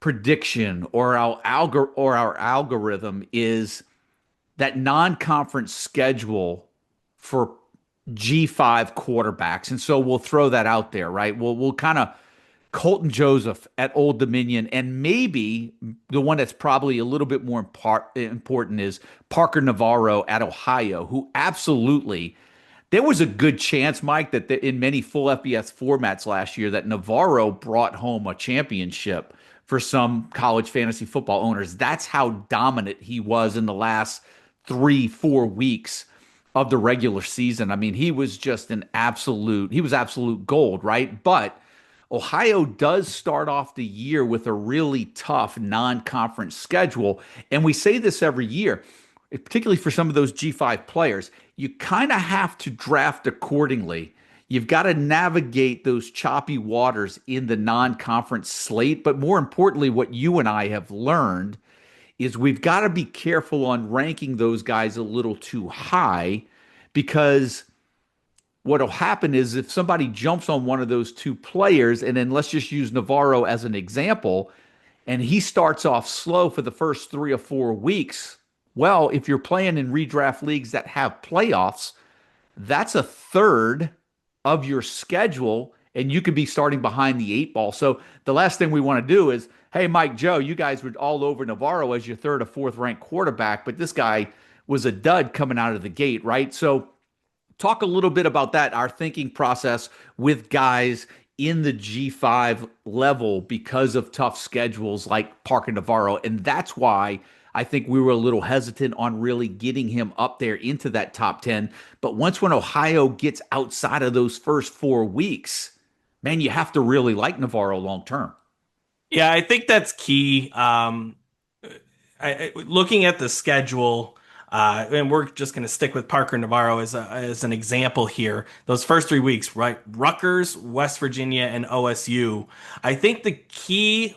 prediction or our algorithm is that non-conference schedule for G5 quarterbacks. And so we'll throw that out there, right? We'll kind of Colton Joseph at Old Dominion, and maybe the one that's probably a little bit more important is Parker Navarro at Ohio, who absolutely, there was a good chance, Mike, that in many full FBS formats last year that Navarro brought home a championship for some college fantasy football owners. That's how dominant he was in the last 3, 4 weeks of the regular season. I mean, he was absolute gold, right? But Ohio does start off the year with a really tough non-conference schedule. And we say this every year, particularly for some of those G5 players. You kind of have to draft accordingly. You've got to navigate those choppy waters in the non-conference slate. But more importantly, what you and I have learned is we've got to be careful on ranking those guys a little too high, because what'll happen is if somebody jumps on one of those two players, and then let's just use Navarro as an example, and he starts off slow for the first 3 or 4 weeks. Well, if you're playing in redraft leagues that have playoffs, that's a third of your schedule, and you could be starting behind the eight ball. So the last thing we want to do is, hey, Mike, Joe, you guys were all over Navarro as your third or fourth ranked quarterback, but this guy was a dud coming out of the gate, right? So talk a little bit about that, our thinking process with guys in the G5 level because of tough schedules like Parker Navarro. And that's why I think we were a little hesitant on really getting him up there into that top 10. But once when Ohio gets outside of those first 4 weeks, man, you have to really like Navarro long term. Yeah, I think that's key. Looking at the schedule, and we're just going to stick with Parker Navarro as an example here. Those first 3 weeks, right? Rutgers, West Virginia, and OSU. I think the key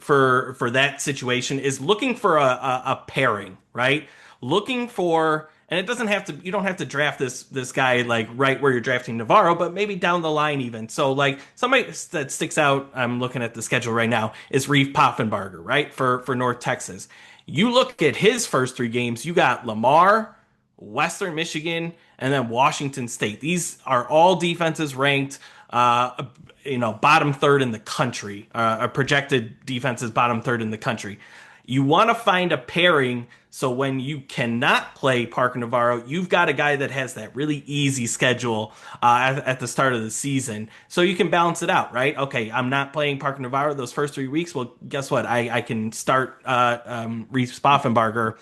for that situation is looking for a pairing, right? Looking for, and it doesn't have to, you don't have to draft this guy like right where you're drafting Navarro, but maybe down the line even. So like somebody that sticks out, I'm looking at the schedule right now, is Reeve Poffenbarger, right? For North Texas. You look at his first 3 games, you got Lamar, Western Michigan, and then Washington State. These are all defenses ranked, bottom third in the country. Projected defenses bottom third in the country. You want to find a pairing so when you cannot play Parker Navarro, you've got a guy that has that really easy schedule at the start of the season, so you can balance it out, right? Okay, I'm not playing Parker Navarro those first 3 weeks. Well, guess what? I can start Reese Spoffenbarger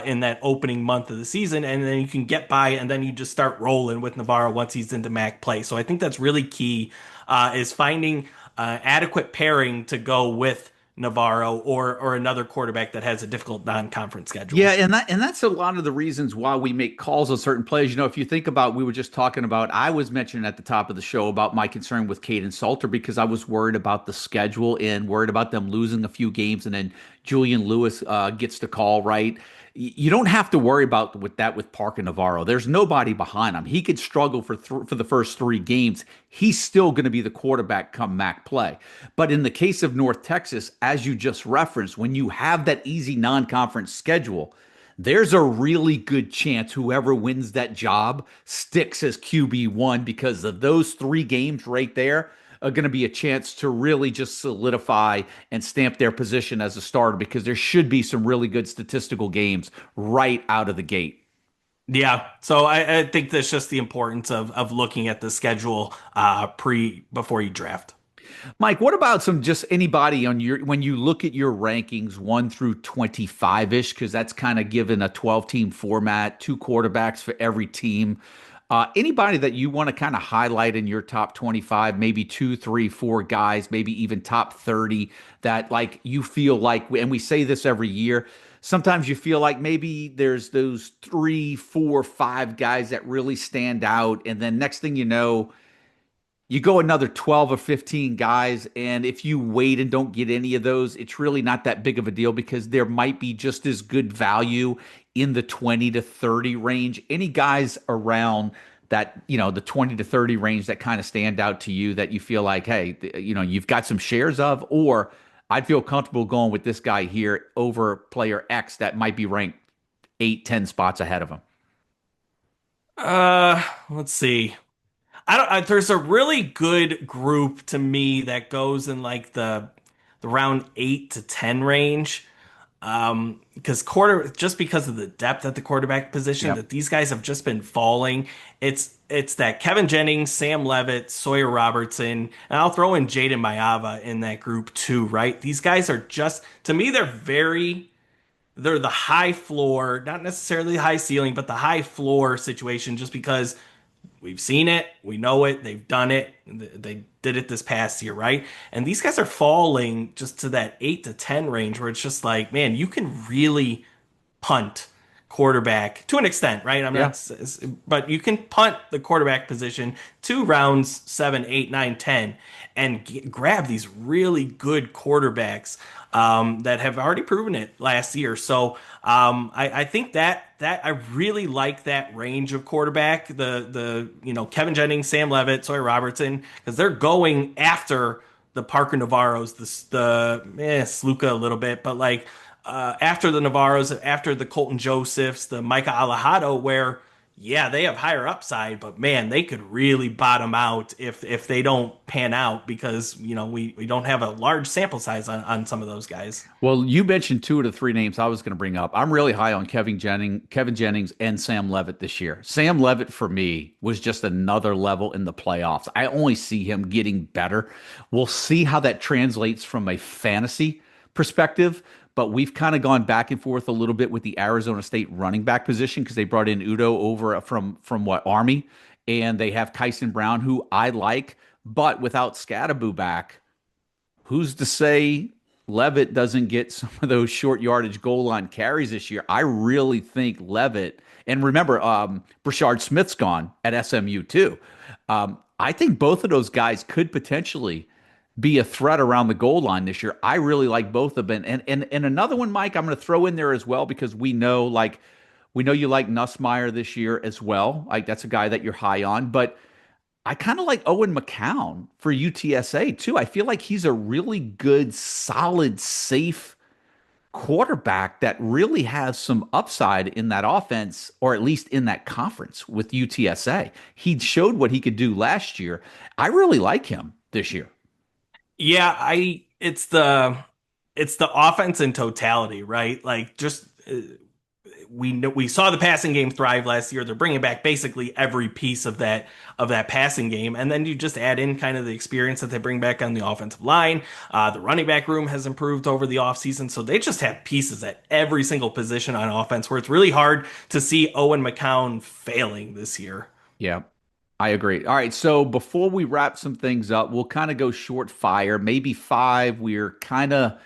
in that opening month of the season, and then you can get by, and then you just start rolling with Navarro once he's into MAC play. So I think that's really key, is finding adequate pairing to go with Navarro or another quarterback that has a difficult non-conference Yeah, schedule. and that's a lot of the reasons why we make calls on certain players. If you think about, we were just talking about, I was mentioning at the top of the show about my concern with Caden Salter because I was worried about the schedule and worried about them losing a few games, and then Julian Lewis gets the call, right? You don't have to worry about with Parker Navarro. There's nobody behind him. He could struggle for the first 3 games. He's still going to be the quarterback come MAC play. But in the case of North Texas, as you just referenced, when you have that easy non-conference schedule, there's a really good chance whoever wins that job sticks as QB1, because of those 3 games right there are going to be a chance to really just solidify and stamp their position as a starter, because there should be some really good statistical games right out of the gate. Yeah, so I think that's just the importance of looking at the schedule pre before you draft. Mike, what about some just anybody on your, when you look at your rankings 1 through 25 ish, because that's kind of given a 12-team format, 2 quarterbacks for every team. Anybody that you want to kind of highlight in your top 25, maybe 2, 3, 4 guys, maybe even top 30 that like you feel like, and we say this every year, sometimes you feel like maybe there's those 3, 4, 5 guys that really stand out. And then next thing you know, you go another 12 or 15 guys, and if you wait and don't get any of those, it's really not that big of a deal, because there might be just as good value in the 20 to 30 range. Any guys around that, the 20 to 30 range that kind of stand out to you that you feel like, hey, you've got some shares of, or I'd feel comfortable going with this guy here over player X that might be ranked 8, 10 spots ahead of him. Let's see. I don't. There's a really good group to me that goes in like the round 8 to 10 range. Because just because of the depth at the quarterback position, Yep. that these guys have just been falling. It's that Kevin Jennings, Sam Levitt, Sawyer Robertson, and I'll throw in Jaden Mayava in that group too, right? These guys are just, to me, they're very they're the high floor, not necessarily high ceiling, but the high floor situation, just because we've seen it, we know it, they've done it, they did it this past year, right? And these guys are falling just to that 8 to 10 range where it's just like, man, you can really punt quarterback to an extent, right? I'm Yeah. not, but you can punt the quarterback position to rounds 7, 8, 9, 10 and grab these really good quarterbacks that have already proven it last year. So I think that I really like that range of quarterback, the Kevin Jennings, Sam Levitt, Sawyer Robertson, because they're going after the Parker Navarros, the Sluka a little bit, but like after the Navarros, after the Colton Josephs, the Micah Alejado, where yeah, they have higher upside, but man, they could really bottom out if they don't pan out because we don't have a large sample size on some of those guys. Well, you mentioned two of the three names I was going to bring up. I'm really high on Kevin Jennings, and Sam Levitt this year. Sam Levitt for me was just another level in the playoffs. I only see him getting better. We'll see how that translates from a fantasy perspective, but we've kind of gone back and forth a little bit with the Arizona State running back position because they brought in Udo over from what Army, and they have Kyson Brown, who I like, but without Scadaboo back, who's to say Levitt doesn't get some of those short yardage goal line carries this year? I really think Levitt, and remember, Brashard Smith's gone at SMU too. I think both of those guys could potentially be a threat around the goal line this year. I really like both of them. And another one, Mike, I'm going to throw in there as well because we know you like Nussmeier this year as well. Like that's a guy that you're high on, but I kind of like Owen McCown for UTSA too. I feel like he's a really good, solid, safe quarterback that really has some upside in that offense, or at least in that conference with UTSA. He showed what he could do last year. I really like him this year. Yeah, I it's the offense in totality, right? Like just we know we saw the passing game thrive last year. They're bringing back basically every piece of that passing game, and then you just add in kind of the experience that they bring back on the offensive line. The running back room has improved over the offseason, so they just have pieces at every single position on offense where it's really hard to see Owen McCown failing this year. Yeah, I agree. All right, so before we wrap some things up, we'll kind of go short fire, maybe five. We're kind of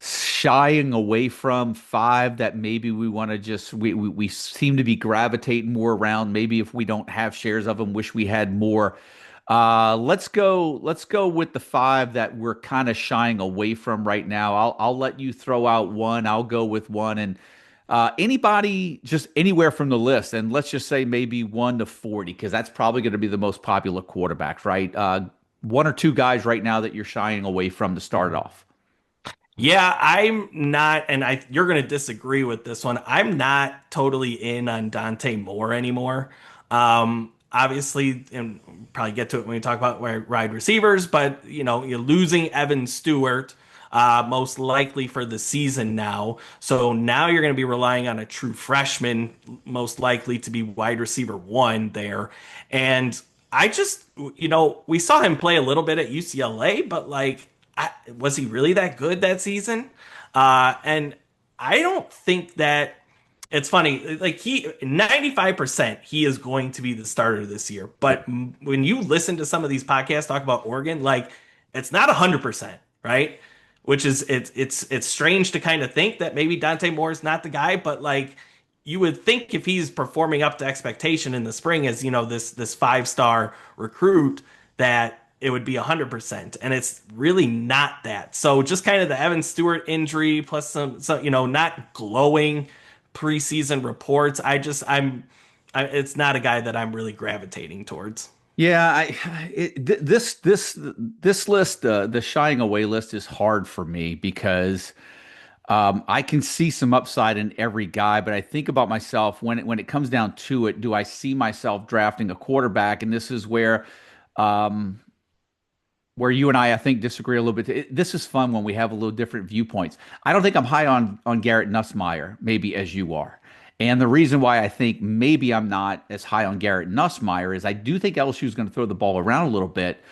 shying away from five that maybe we want to just we seem to be gravitating more around. Maybe if we don't have shares of them, wish we had more. Let's go with the five that we're kind of shying away from right now. I'll let you throw out one. I'll go with one, and anybody just anywhere from the list, and let's just say maybe 1 to 40 because that's probably going to be the most popular quarterbacks, right? One or two guys right now that you're shying away from to start it off. Yeah, I'm not, and you're going to disagree with this one. I'm not totally in on Dante Moore anymore. Obviously, and we'll probably get to it when we talk about wide receivers, but you're losing Evan Stewart, most likely for the season now. So now you're going to be relying on a true freshman, most likely to be wide receiver one there. And I just, we saw him play a little bit at UCLA, but like, was he really that good that season? And I don't think that it's funny. Like 95% he is going to be the starter this year. But when you listen to some of these podcasts talk about Oregon, like it's not 100%, right? Which is it's strange to kind of think that maybe Dante Moore is not the guy, but like you would think if he's performing up to expectation in the spring as this 5-star recruit that it would be 100%, and it's really not that. So just kind of the Evan Stewart injury plus some not glowing preseason reports. It's not a guy that I'm really gravitating towards. Yeah, this list, the shying away list, is hard for me because I can see some upside in every guy, but I think about myself when it comes down to it. Do I see myself drafting a quarterback? And this is where you and I think, disagree a little bit. This is fun when we have a little different viewpoints. I don't think I'm high on Garrett Nussmeier, maybe as you are. And the reason why I think maybe I'm not as high on Garrett Nussmeier is I do think LSU is going to throw the ball around a little bit,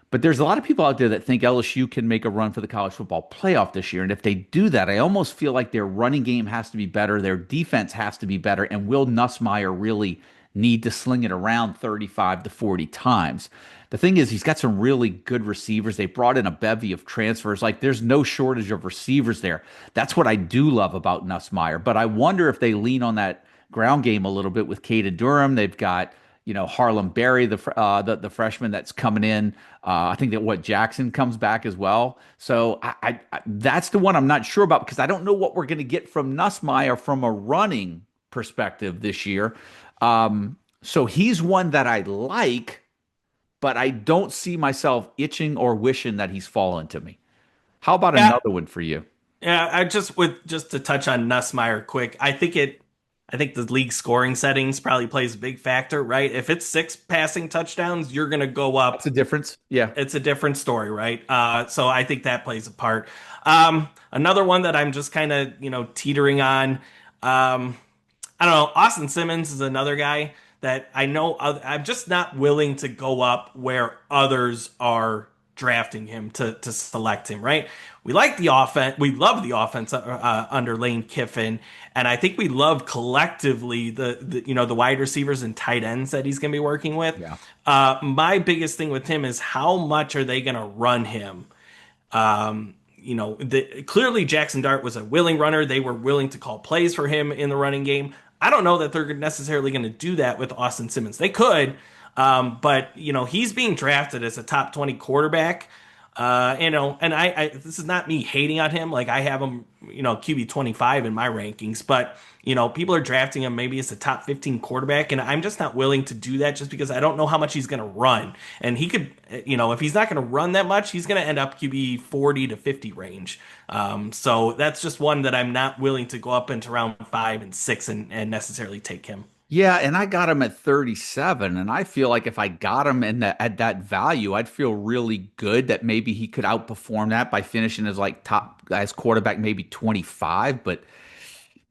But there's a lot of people out there that think LSU can make a run for the college football playoff this year. And if they do that, I almost feel like their running game has to be better, their defense has to be better, and will Nussmeier really need to sling it around 35 to 40 times? The thing is, he's got some really good receivers. They brought in a bevy of transfers. Like, there's no shortage of receivers there. That's what I do love about Nussmeier. But I wonder if they lean on that ground game a little bit with Caden Durham. They've got Harlem Berry, the freshman that's coming in. I think that what Jackson comes back as well. So that's the one I'm not sure about because I don't know what we're going to get from Nussmeier from a running perspective this year. So he's one that I like, but I don't see myself itching or wishing that he's fallen to me. How about Yeah, another one for you? yeah. I just with just to touch on Nussmeier quick. I think the league scoring settings probably plays a big factor, right? If it's 6 passing touchdowns, you're going to go That's up. the difference. Yeah. It's a different story, right? So I think that plays a part. Another one that I'm just kind of, teetering on. Um, I don't know. Austin Simmons is another guy that I know I'm just not willing to go up where others are drafting him to select him, right? We like the offense. We love the offense under Lane Kiffin, and I think we love collectively the wide receivers and tight ends that he's going to be working with. Yeah. My biggest thing with him is how much are they going to run him? Clearly Jackson Dart was a willing runner. They were willing to call plays for him in the running game. I don't know that they're necessarily going to do that with Austin Simmons. They could, but he's being drafted as a top 20 quarterback. And I this is not me hating on him. Like I have him, QB 25 in my rankings, but people are drafting him maybe as a top 15 quarterback, and I'm just not willing to do that just because I don't know how much he's going to run. And he could, if he's not going to run that much, he's going to end up QB 40 to 50 range. So that's just one that I'm not willing to go up into round 5 and 6 and necessarily take him. Yeah, and I got him at 37, and I feel like if I got him at that value, I'd feel really good that maybe he could outperform that by finishing as like top as quarterback, maybe 25. But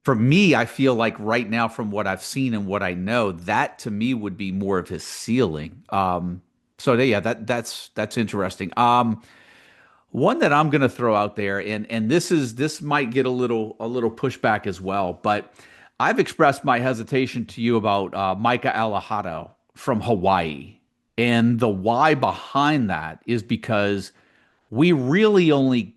for me, I feel like right now, from what I've seen and what I know, that to me would be more of his ceiling. Yeah, that's interesting. One that I'm going to throw out there, and this might get a little pushback as well, but I've expressed my hesitation to you about Micah Alahado from Hawaii, and the why behind that is because we really only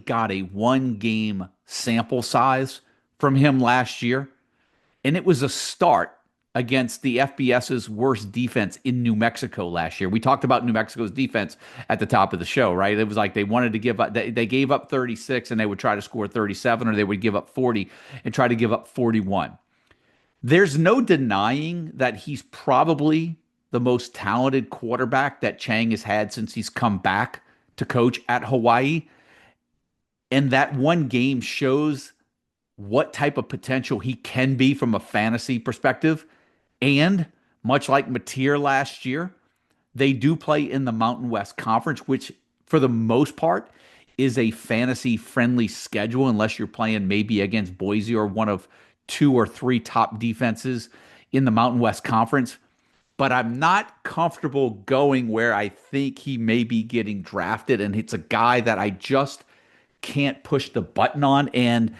got a 1 game sample size from him last year, and it was a start against the FBS's worst defense in New Mexico last year. We talked about New Mexico's defense at the top of the show, right? It was like they wanted to give up, they gave up 36 and they would try to score 37, or they would give up 40 and try to give up 41. There's no denying that he's probably the most talented quarterback that Chang has had since he's come back to coach at Hawaii. And that 1 game shows what type of potential he can be from a fantasy perspective. And much like Mateer last year, they do play in the Mountain West Conference, which for the most part is a fantasy friendly schedule, unless you're playing maybe against Boise or one of 2 or 3 top defenses in the Mountain West Conference. But I'm not comfortable going where I think he may be getting drafted. And it's a guy that I just can't push the button on. And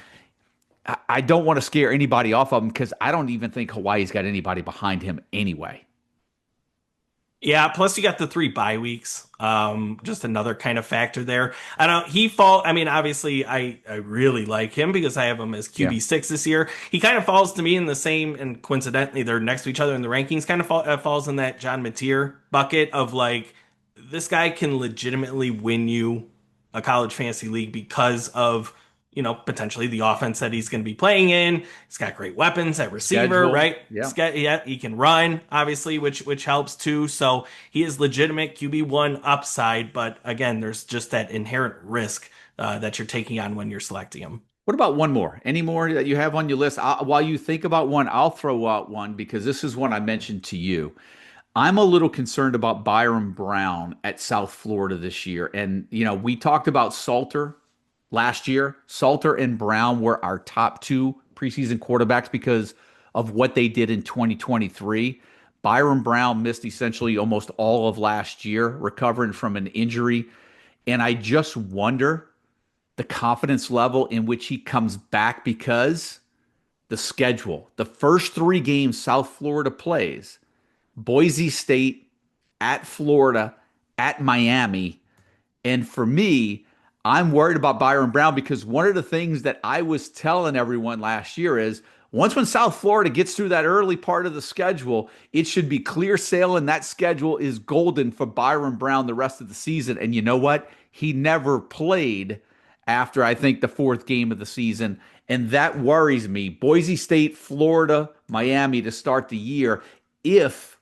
I don't want to scare anybody off of him because I don't even think Hawaii's got anybody behind him anyway. Yeah, plus you got the 3 bye weeks. Just another kind of factor there. I don't he fall I mean, obviously I really like him because I have him as Yeah. QB6 this year. He kind of falls to me in the same, and coincidentally they're next to each other in the rankings, kind of falls in that John Mateer bucket of like this guy can legitimately win you a college fantasy league because of potentially the offense that he's going to be playing in. He's got great weapons at receiver, Schedule. right? Yeah. Yeah, he can run, obviously, which helps too. So he is legitimate QB1 upside, but again, there's just that inherent risk that you're taking on when you're selecting him. What about one more? Any more that you have on your list? While you think about one, I'll throw out one because this is one I mentioned to you. I'm a little concerned about Byron Brown at South Florida this year. And, we talked about Salter last year. Salter and Brown were our top 2 preseason quarterbacks because of what they did in 2023. Byron Brown missed essentially almost all of last year, recovering from an injury. And I just wonder the confidence level in which he comes back because the schedule, the first three games South Florida plays, Boise State, at Florida, at Miami. And for me, I'm worried about Byron Brown because one of the things that I was telling everyone last year is once when South Florida gets through that early part of the schedule, it should be clear sailing. That schedule is golden for Byron Brown the rest of the season. And you know what? He never played after I think the fourth game of the season. And that worries me. Boise State, Florida, Miami to start the year. If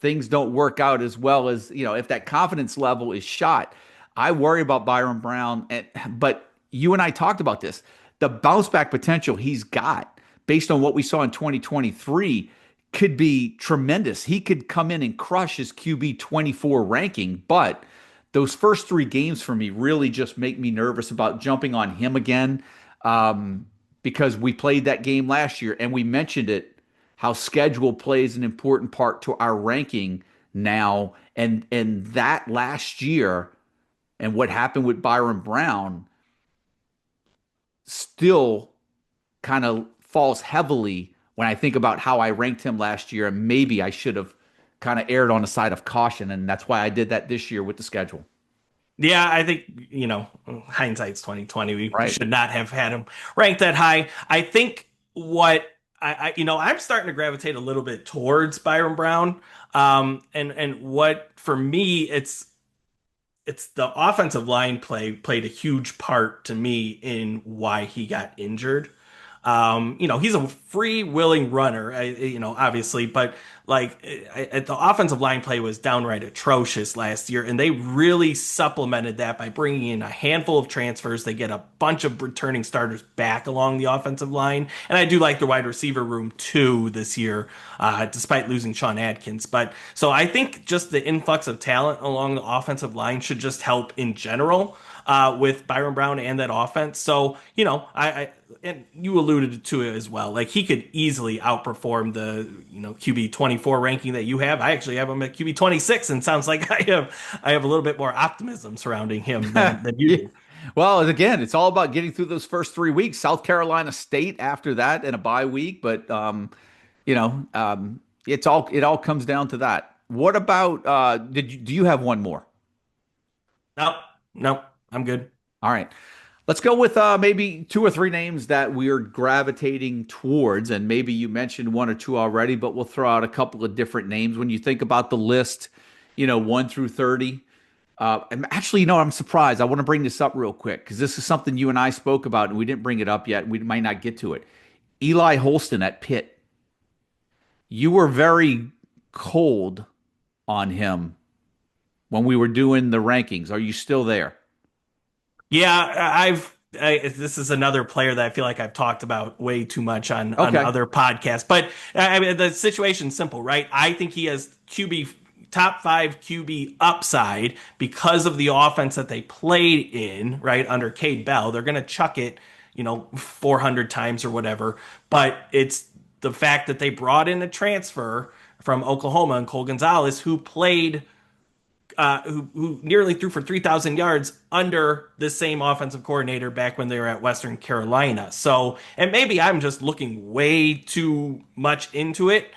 things don't work out as well as, if that confidence level is shot, I worry about Byron Brown. But you and I talked about this. The bounce back potential he's got based on what we saw in 2023 could be tremendous. He could come in and crush his QB 24 ranking, but those first three games for me really just make me nervous about jumping on him again, because we played that game last year and we mentioned it, how schedule plays an important part to our ranking now. And that last year and what happened with Byron Brown still kind of falls heavily when I think about how I ranked him last year. And maybe I should have kind of erred on the side of caution. And that's why I did that this year with the schedule. Yeah, I think, hindsight's 2020. We Right. should not have had him ranked that high. I think what I'm starting to gravitate a little bit towards Byron Brown. And what for me, it's the offensive line play played a huge part to me in why he got injured. He's a free willing runner, obviously, but like the offensive line play was downright atrocious last year, and they really supplemented that by bringing in a handful of transfers. They get a bunch of returning starters back along the offensive line, and I do like the wide receiver room too this year, despite losing Sean Adkins. But so I think just the influx of talent along the offensive line should just help in general. With Byron Brown and that offense. So, and you alluded to it as well. Like he could easily outperform the, QB 24 ranking that you have. I actually have him at QB 26 and sounds like I have a little bit more optimism surrounding him than you Yeah. do. Well, again, it's all about getting through those first 3 weeks. South Carolina State after that and a bye week, but it all comes down to that. What about do you have one more? No, no, I'm good. All right. Let's go with maybe two or three names that we're gravitating towards. And maybe you mentioned one or two already, but we'll throw out a couple of different names. When you think about the list, 1 through 30. And actually, I'm surprised. I want to bring this up real quick because this is something you and I spoke about and we didn't bring it up yet. We might not get to it. Eli Holston at Pitt. You were very cold on him when we were doing the rankings. Are you still there? Yeah, this is another player that I feel like I've talked about way too much on Okay. other podcasts. But I mean, the situation's simple, right? I think he has QB top five QB upside because of the offense that they played in, right, under Cade Bell. They're going to chuck it, 400 times or whatever. But it's the fact that they brought in a transfer from Oklahoma and Cole Gonzalez who played who nearly threw for 3,000 yards under the same offensive coordinator back when they were at Western Carolina. So, and maybe I'm just looking way too much into it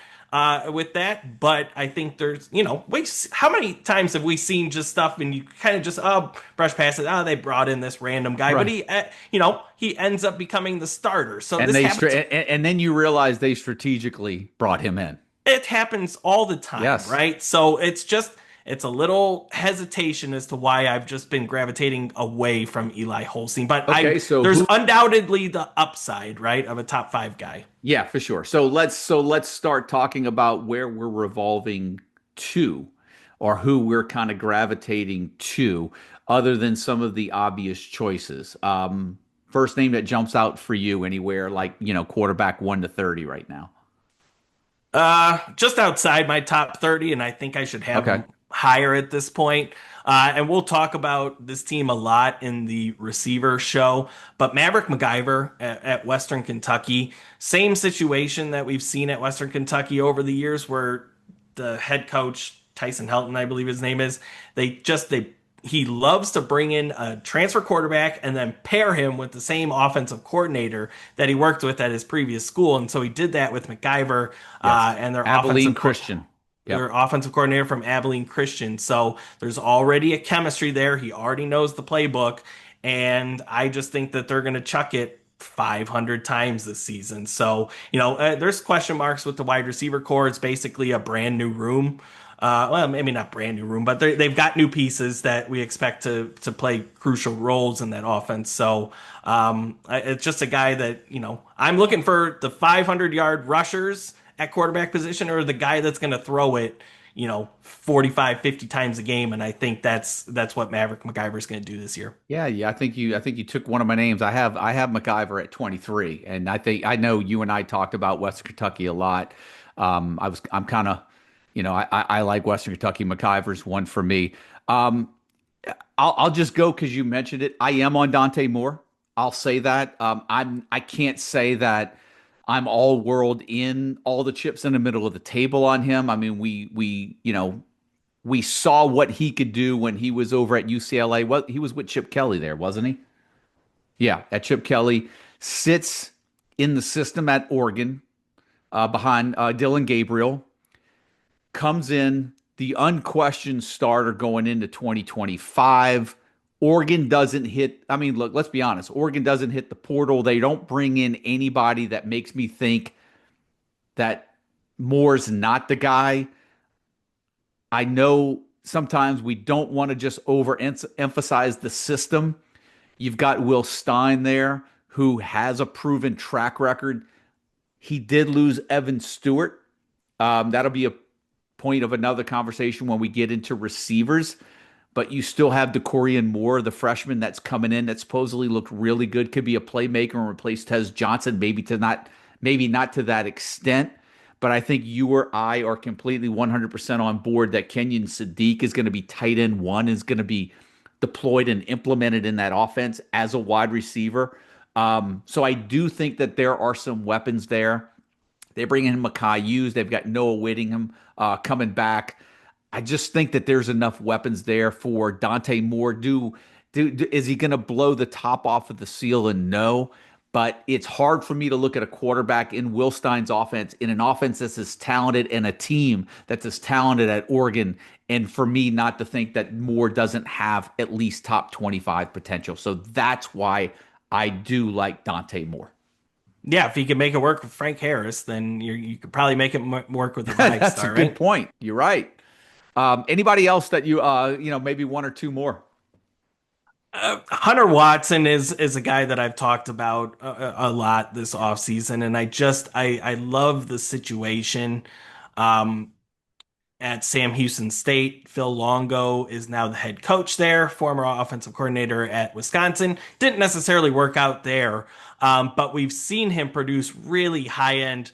with that, but I think there's, how many times have we seen just stuff and you kind of just brush past it? Oh, they brought in this random guy, but Right. he ends up becoming the starter. So And this they happens. and then you realize they strategically brought him in. It happens all the time, Yes. right? So it's a little hesitation as to why I've just been gravitating away from Eli Holstein. But Okay, so there's who undoubtedly the upside, right, of a top five guy. Yeah, for sure. So let's start talking about where we're revolving to or who we're kind of gravitating to other than some of the obvious choices. First name that jumps out for you anywhere like, quarterback 1 to 30 right now. Just outside my top 30, and I think I should have Okay. him higher at this point. And we'll talk about this team a lot in the receiver show. But Maverick MacGyver at Western Kentucky, same situation that we've seen at Western Kentucky over the years, where the head coach Tyson Helton, I believe his name is. They he loves to bring in a transfer quarterback and then pair him with the same offensive coordinator that he worked with at his previous school, and so he did that with MacGyver Yes. and Abilene Christian. their Yep. offensive coordinator from Abilene Christian. So there's already a chemistry there. He already knows the playbook. And I just think that they're going to chuck it 500 times this season. So, there's question marks with the wide receiver core. It's basically a brand new room. Well, maybe not brand new room, but they've got new pieces that we expect to play crucial roles in that offense. So it's just a guy that, I'm looking for the 500-yard rushers at quarterback position or the guy that's going to throw it, 45, 50 times a game. And I think that's what Maverick MacGyver is going to do this year. Yeah, yeah. I think you took one of my names. I have MacGyver at 23, and I know you and I talked about Western Kentucky a lot. I'm kind of, I like Western Kentucky. MacGyver's one for me. Um, I'll just go because you mentioned it. I am on Dante Moore. I'll say that. I can't say that I'm all world in all the chips in the middle of the table on him. I mean, we saw what he could do when he was over at UCLA. Well, he was with Chip Kelly there, wasn't he? Yeah, at Chip Kelly. Sits in the system at Oregon behind Dylan Gabriel. Comes in the unquestioned starter going into 2025. Oregon doesn't hit. I mean, look, let's be honest. Oregon doesn't hit the portal. They don't bring in anybody that makes me think that Moore's not the guy. I know sometimes we don't want to just overemphasize the system. You've got Will Stein there, who has a proven track record. He did lose Evan Stewart. That'll be a point of another conversation when we get into receivers. But you still have DeCorian Moore, the freshman that's coming in that supposedly looked really good, could be a playmaker and replace Tez Johnson, maybe not to that extent. But I think you or I are completely 100% on board that Kenyon Sadiq is going to be tight end one, is going to be deployed and implemented in that offense as a wide receiver. So I do think that there are some weapons there. They bring in Makai Hughes. They've got Noah Whittingham coming back. I just think that there's enough weapons there for Dante Moore. Is he going to blow the top off of the ceiling? No. But it's hard for me to look at a quarterback in Will Stein's offense, in an offense that's as talented and a team that's as talented at Oregon, and for me not to think that Moore doesn't have at least top 25 potential. So that's why I do like Dante Moore. Yeah, if he can make it work with Frank Harris, then you could probably make it work with a five That's a star, good right? point. You're right. Anybody else that maybe one or two more? Hunter Watson is a guy that I've talked about a lot this offseason, and I love the situation. Um, at Sam Houston State. Phil Longo is now the head coach there, former offensive coordinator at Wisconsin. Didn't necessarily work out there, but we've seen him produce really high end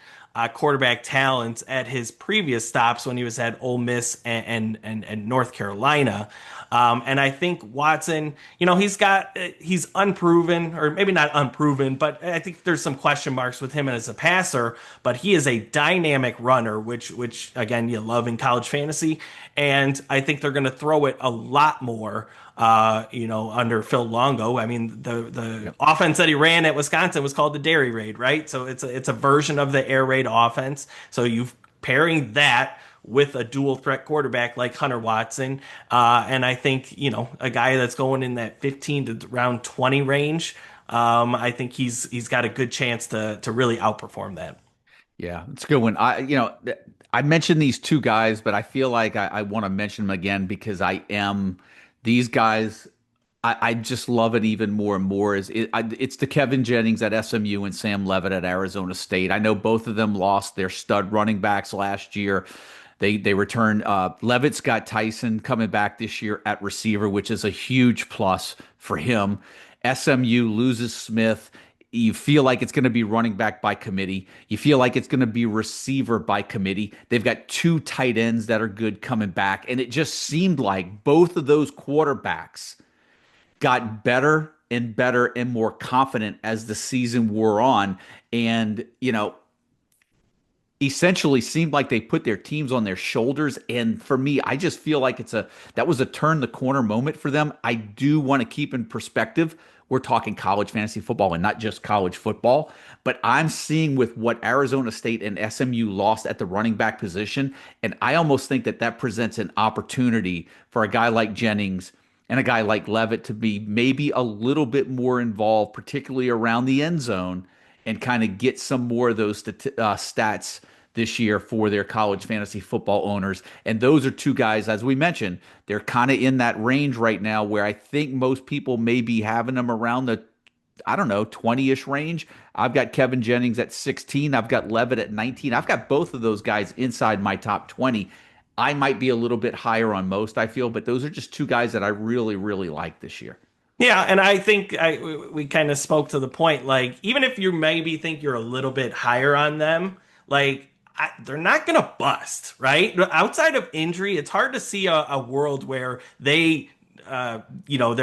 quarterback talents at his previous stops when he was at Ole Miss and North Carolina. And I think Watson, he's unproven, or maybe not unproven, but I think there's some question marks with him as a passer. But he is a dynamic runner, which again you love in college fantasy, and I think they're going to throw it a lot more. Under Phil Longo. I mean, the Yep. offense that he ran at Wisconsin was called the Dairy Raid, right? So it's a version of the air raid offense. So you pairing that with a dual threat quarterback like Hunter Watson, and I think a guy that's going in that 15 to around 20 range. I think he's got a good chance to really outperform that. Yeah, it's a good one. I mentioned these two guys, but I feel like I want to mention them again because these guys. I just love it even more and more. It's the Kevin Jennings at SMU and Sam Levitt at Arizona State. I know both of them lost their stud running backs last year. They returned. Levitt's got Tyson coming back this year at receiver, which is a huge plus for him. SMU loses Smith. You feel like it's going to be running back by committee. You feel like it's going to be receiver by committee. They've got two tight ends that are good coming back. And it just seemed like both of those quarterbacks got better and better and more confident as the season wore on. And, essentially seemed like they put their teams on their shoulders. And for me, I just feel like that was a turn the corner moment for them. I do want to keep in perspective. We're talking college fantasy football and not just college football. But I'm seeing with what Arizona State and SMU lost at the running back position. And I almost think that that presents an opportunity for a guy like Jennings and a guy like Levitt to be maybe a little bit more involved, particularly around the end zone, and kind of get some more of those stats this year for their college fantasy football owners. And those are two guys, as we mentioned, they're kind of in that range right now where I think most people may be having them around the, I don't know, 20-ish range. I've got Kevin Jennings at 16. I've got Levitt at 19. I've got both of those guys inside my top 20. I might be a little bit higher on most, I feel, but those are just two guys that I really, really like this year. Yeah, and I think we kind of spoke to the point. Like, even if you maybe think you're a little bit higher on them, like they're not gonna bust, right? Outside of injury, it's hard to see a world where their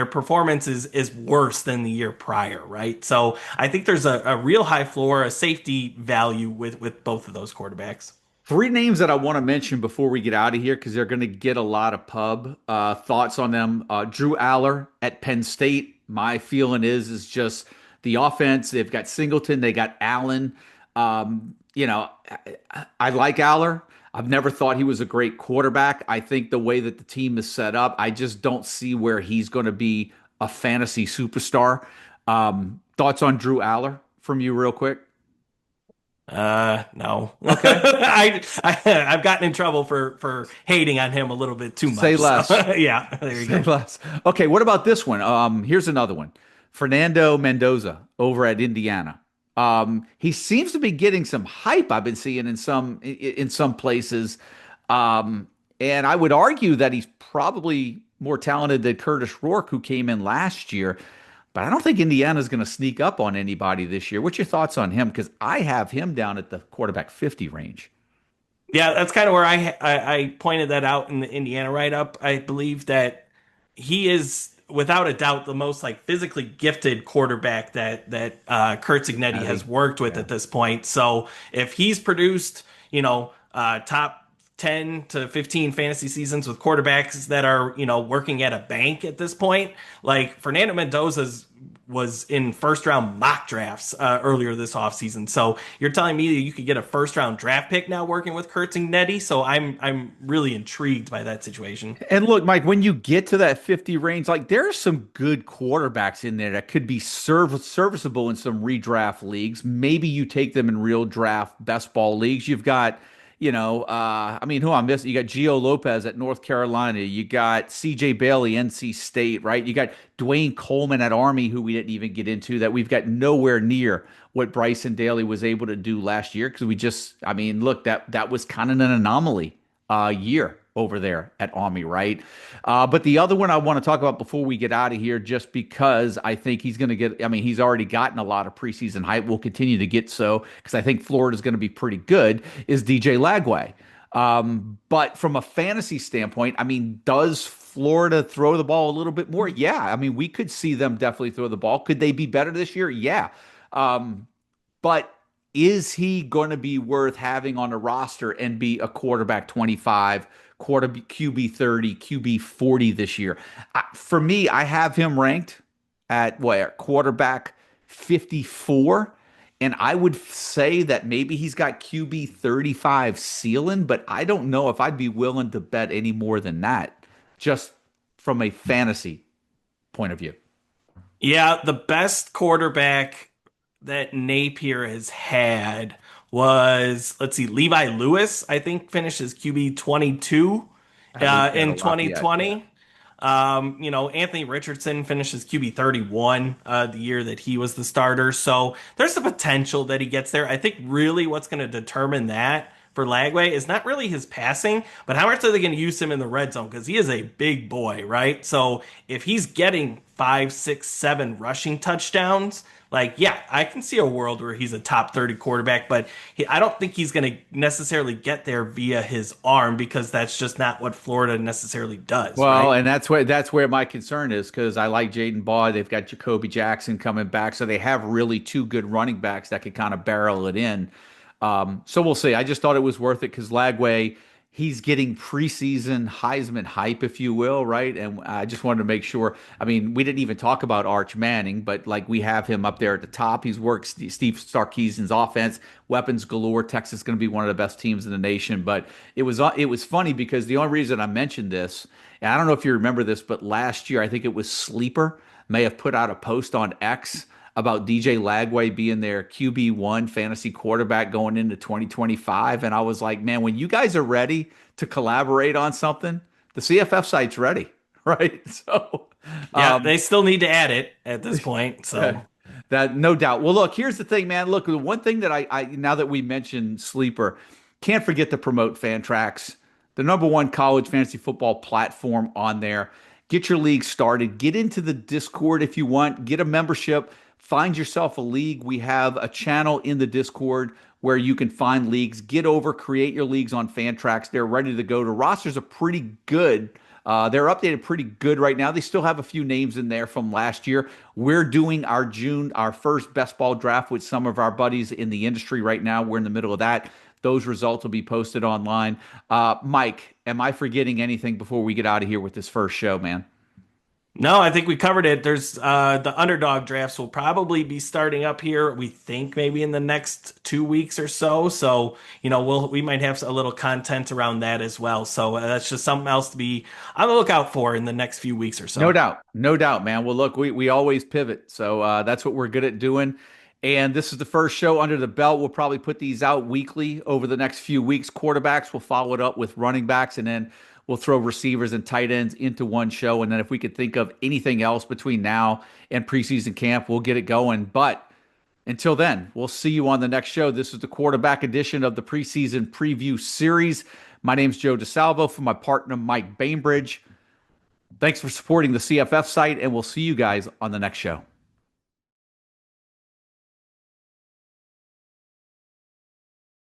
performance is worse than the year prior, right? So I think there's a real high floor, a safety value with both of those quarterbacks. Three names that I want to mention before we get out of here because they're going to get a lot of pub thoughts on them. Drew Aller at Penn State. My feeling is just the offense. They've got Singleton, they got Allen. I like Aller. I've never thought he was a great quarterback. I think the way that the team is set up, I just don't see where he's going to be a fantasy superstar. Thoughts on Drew Aller from you, real quick? No. Okay. I've gotten in trouble for hating on him a little bit too Say much. So less. yeah, there you Say go. less. Okay, what about this one? Here's another one. Fernando Mendoza over at Indiana. He seems to be getting some hype I've been seeing in some places. And I would argue that he's probably more talented than Curtis Rourke, who came in last year. But I don't think Indiana's going to sneak up on anybody this year. What's your thoughts on him? Because I have him down at the quarterback 50 range. Yeah, that's kind of where I pointed that out in the Indiana write-up. I believe that he is without a doubt the most like physically gifted quarterback that Kurt Cignetti I has think, worked with yeah. at this point. So if he's produced, top 10 to 15 fantasy seasons with quarterbacks that are, working at a bank at this point, like Fernando Mendoza's was in first round mock drafts earlier this offseason. So you're telling me that you could get a first round draft pick now working with Kurt Cignetti? So I'm really intrigued by that situation. And look, Mike, when you get to that 50 range, like there are some good quarterbacks in there that could be serviceable in some redraft leagues. Maybe you take them in real draft best ball leagues. You've got, I mean, who I'm missing? You got Gio Lopez at North Carolina. You got CJ Bailey, NC State, right? You got Dwayne Coleman at Army, who we didn't even get into, that we've got nowhere near what Bryson Daly was able to do last year. Because I mean, look, that was kind of an anomaly year over there at Army, right? But the other one I want to talk about before we get out of here, just because I think he's going to get, I mean, he's already gotten a lot of preseason hype, will continue to get so, because I think Florida's going to be pretty good, is DJ Lagway. But from a fantasy standpoint, I mean, does Florida throw the ball a little bit more? Yeah. I mean, we could see them definitely throw the ball. Could they be better this year? Yeah. But is he going to be worth having on a roster and be a quarterback 25, quarter QB 30, QB 40 this year? For me, I have him ranked at where quarterback 54. And I would say that maybe he's got QB 35 ceiling, but I don't know if I'd be willing to bet any more than that, just from a fantasy point of view. Yeah, the best quarterback that Napier has had was, let's see, Levi Lewis, I think finished as QB 22 I have Louisiana in Lafayette. Yeah. 2020. Anthony Richardson finishes QB 31 the year that he was the starter. So there's the potential that he gets there. I think really what's going to determine that for Lagway is not really his passing, but how much are they going to use him in the red zone? Because he is a big boy, right? So if he's getting 5, 6, 7 rushing touchdowns, like, yeah, I can see a world where he's a top 30 quarterback, but I don't think he's going to necessarily get there via his arm because that's just not what Florida necessarily does, Well, right? and that's where my concern is because I like Jaden Baugh. They've got Jacoby Jackson coming back, so they have really two good running backs that could kind of barrel it in. So we'll see. I just thought it was worth it because Lagway, he's getting preseason Heisman hype, if you will, right? And I just wanted to make sure. I mean, we didn't even talk about Arch Manning, but like we have him up there at the top. He's worked Steve Sarkisian's offense, weapons galore. Texas is going to be one of the best teams in the nation. But it was funny because the only reason I mentioned this, and I don't know if you remember this, but last year I think it was Sleeper may have put out a post on X about DJ Lagway being their QB1 fantasy quarterback going into 2025. And I was like, man, when you guys are ready to collaborate on something, the CFF site's ready, right? So, Yeah, um, they still need to add it at this point. So that no doubt. Well, look, here's the thing, man. Look, the one thing that I now that we mentioned Sleeper, can't forget to promote Fantrax, the number one college fantasy football platform on there. Get your league started. Get into the Discord if you want. Get a membership. Find yourself a league. We have a channel in the Discord where you can find leagues. Get over, create your leagues on Fantrax. They're ready to go. The rosters are pretty good. They're updated pretty good right now. They still have a few names in there from last year. We're doing our first best ball draft with some of our buddies in the industry right now. We're in the middle of that. Those results will be posted online. Mike, am I forgetting anything before we get out of here with this first show, man? no, I think we covered it. There's the underdog drafts will probably be starting up here. We think maybe in the next 2 weeks or so. So, we might have a little content around that as well. So that's just something else to be on the lookout for in the next few weeks or No so. doubt. No doubt, man. Well, look, we always pivot. So that's what we're good at doing. And this is the first show under the belt. We'll probably put these out weekly over the next few weeks. Quarterbacks, we'll follow it up with running backs, and then we'll throw receivers and tight ends into one show. And then if we could think of anything else between now and preseason camp, we'll get it going. But until then, we'll see you on the next show. This is the quarterback edition of the preseason preview series. My name's Joe DeSalvo for my partner, Mike Bainbridge. Thanks for supporting the CFF site, and we'll see you guys on the next show.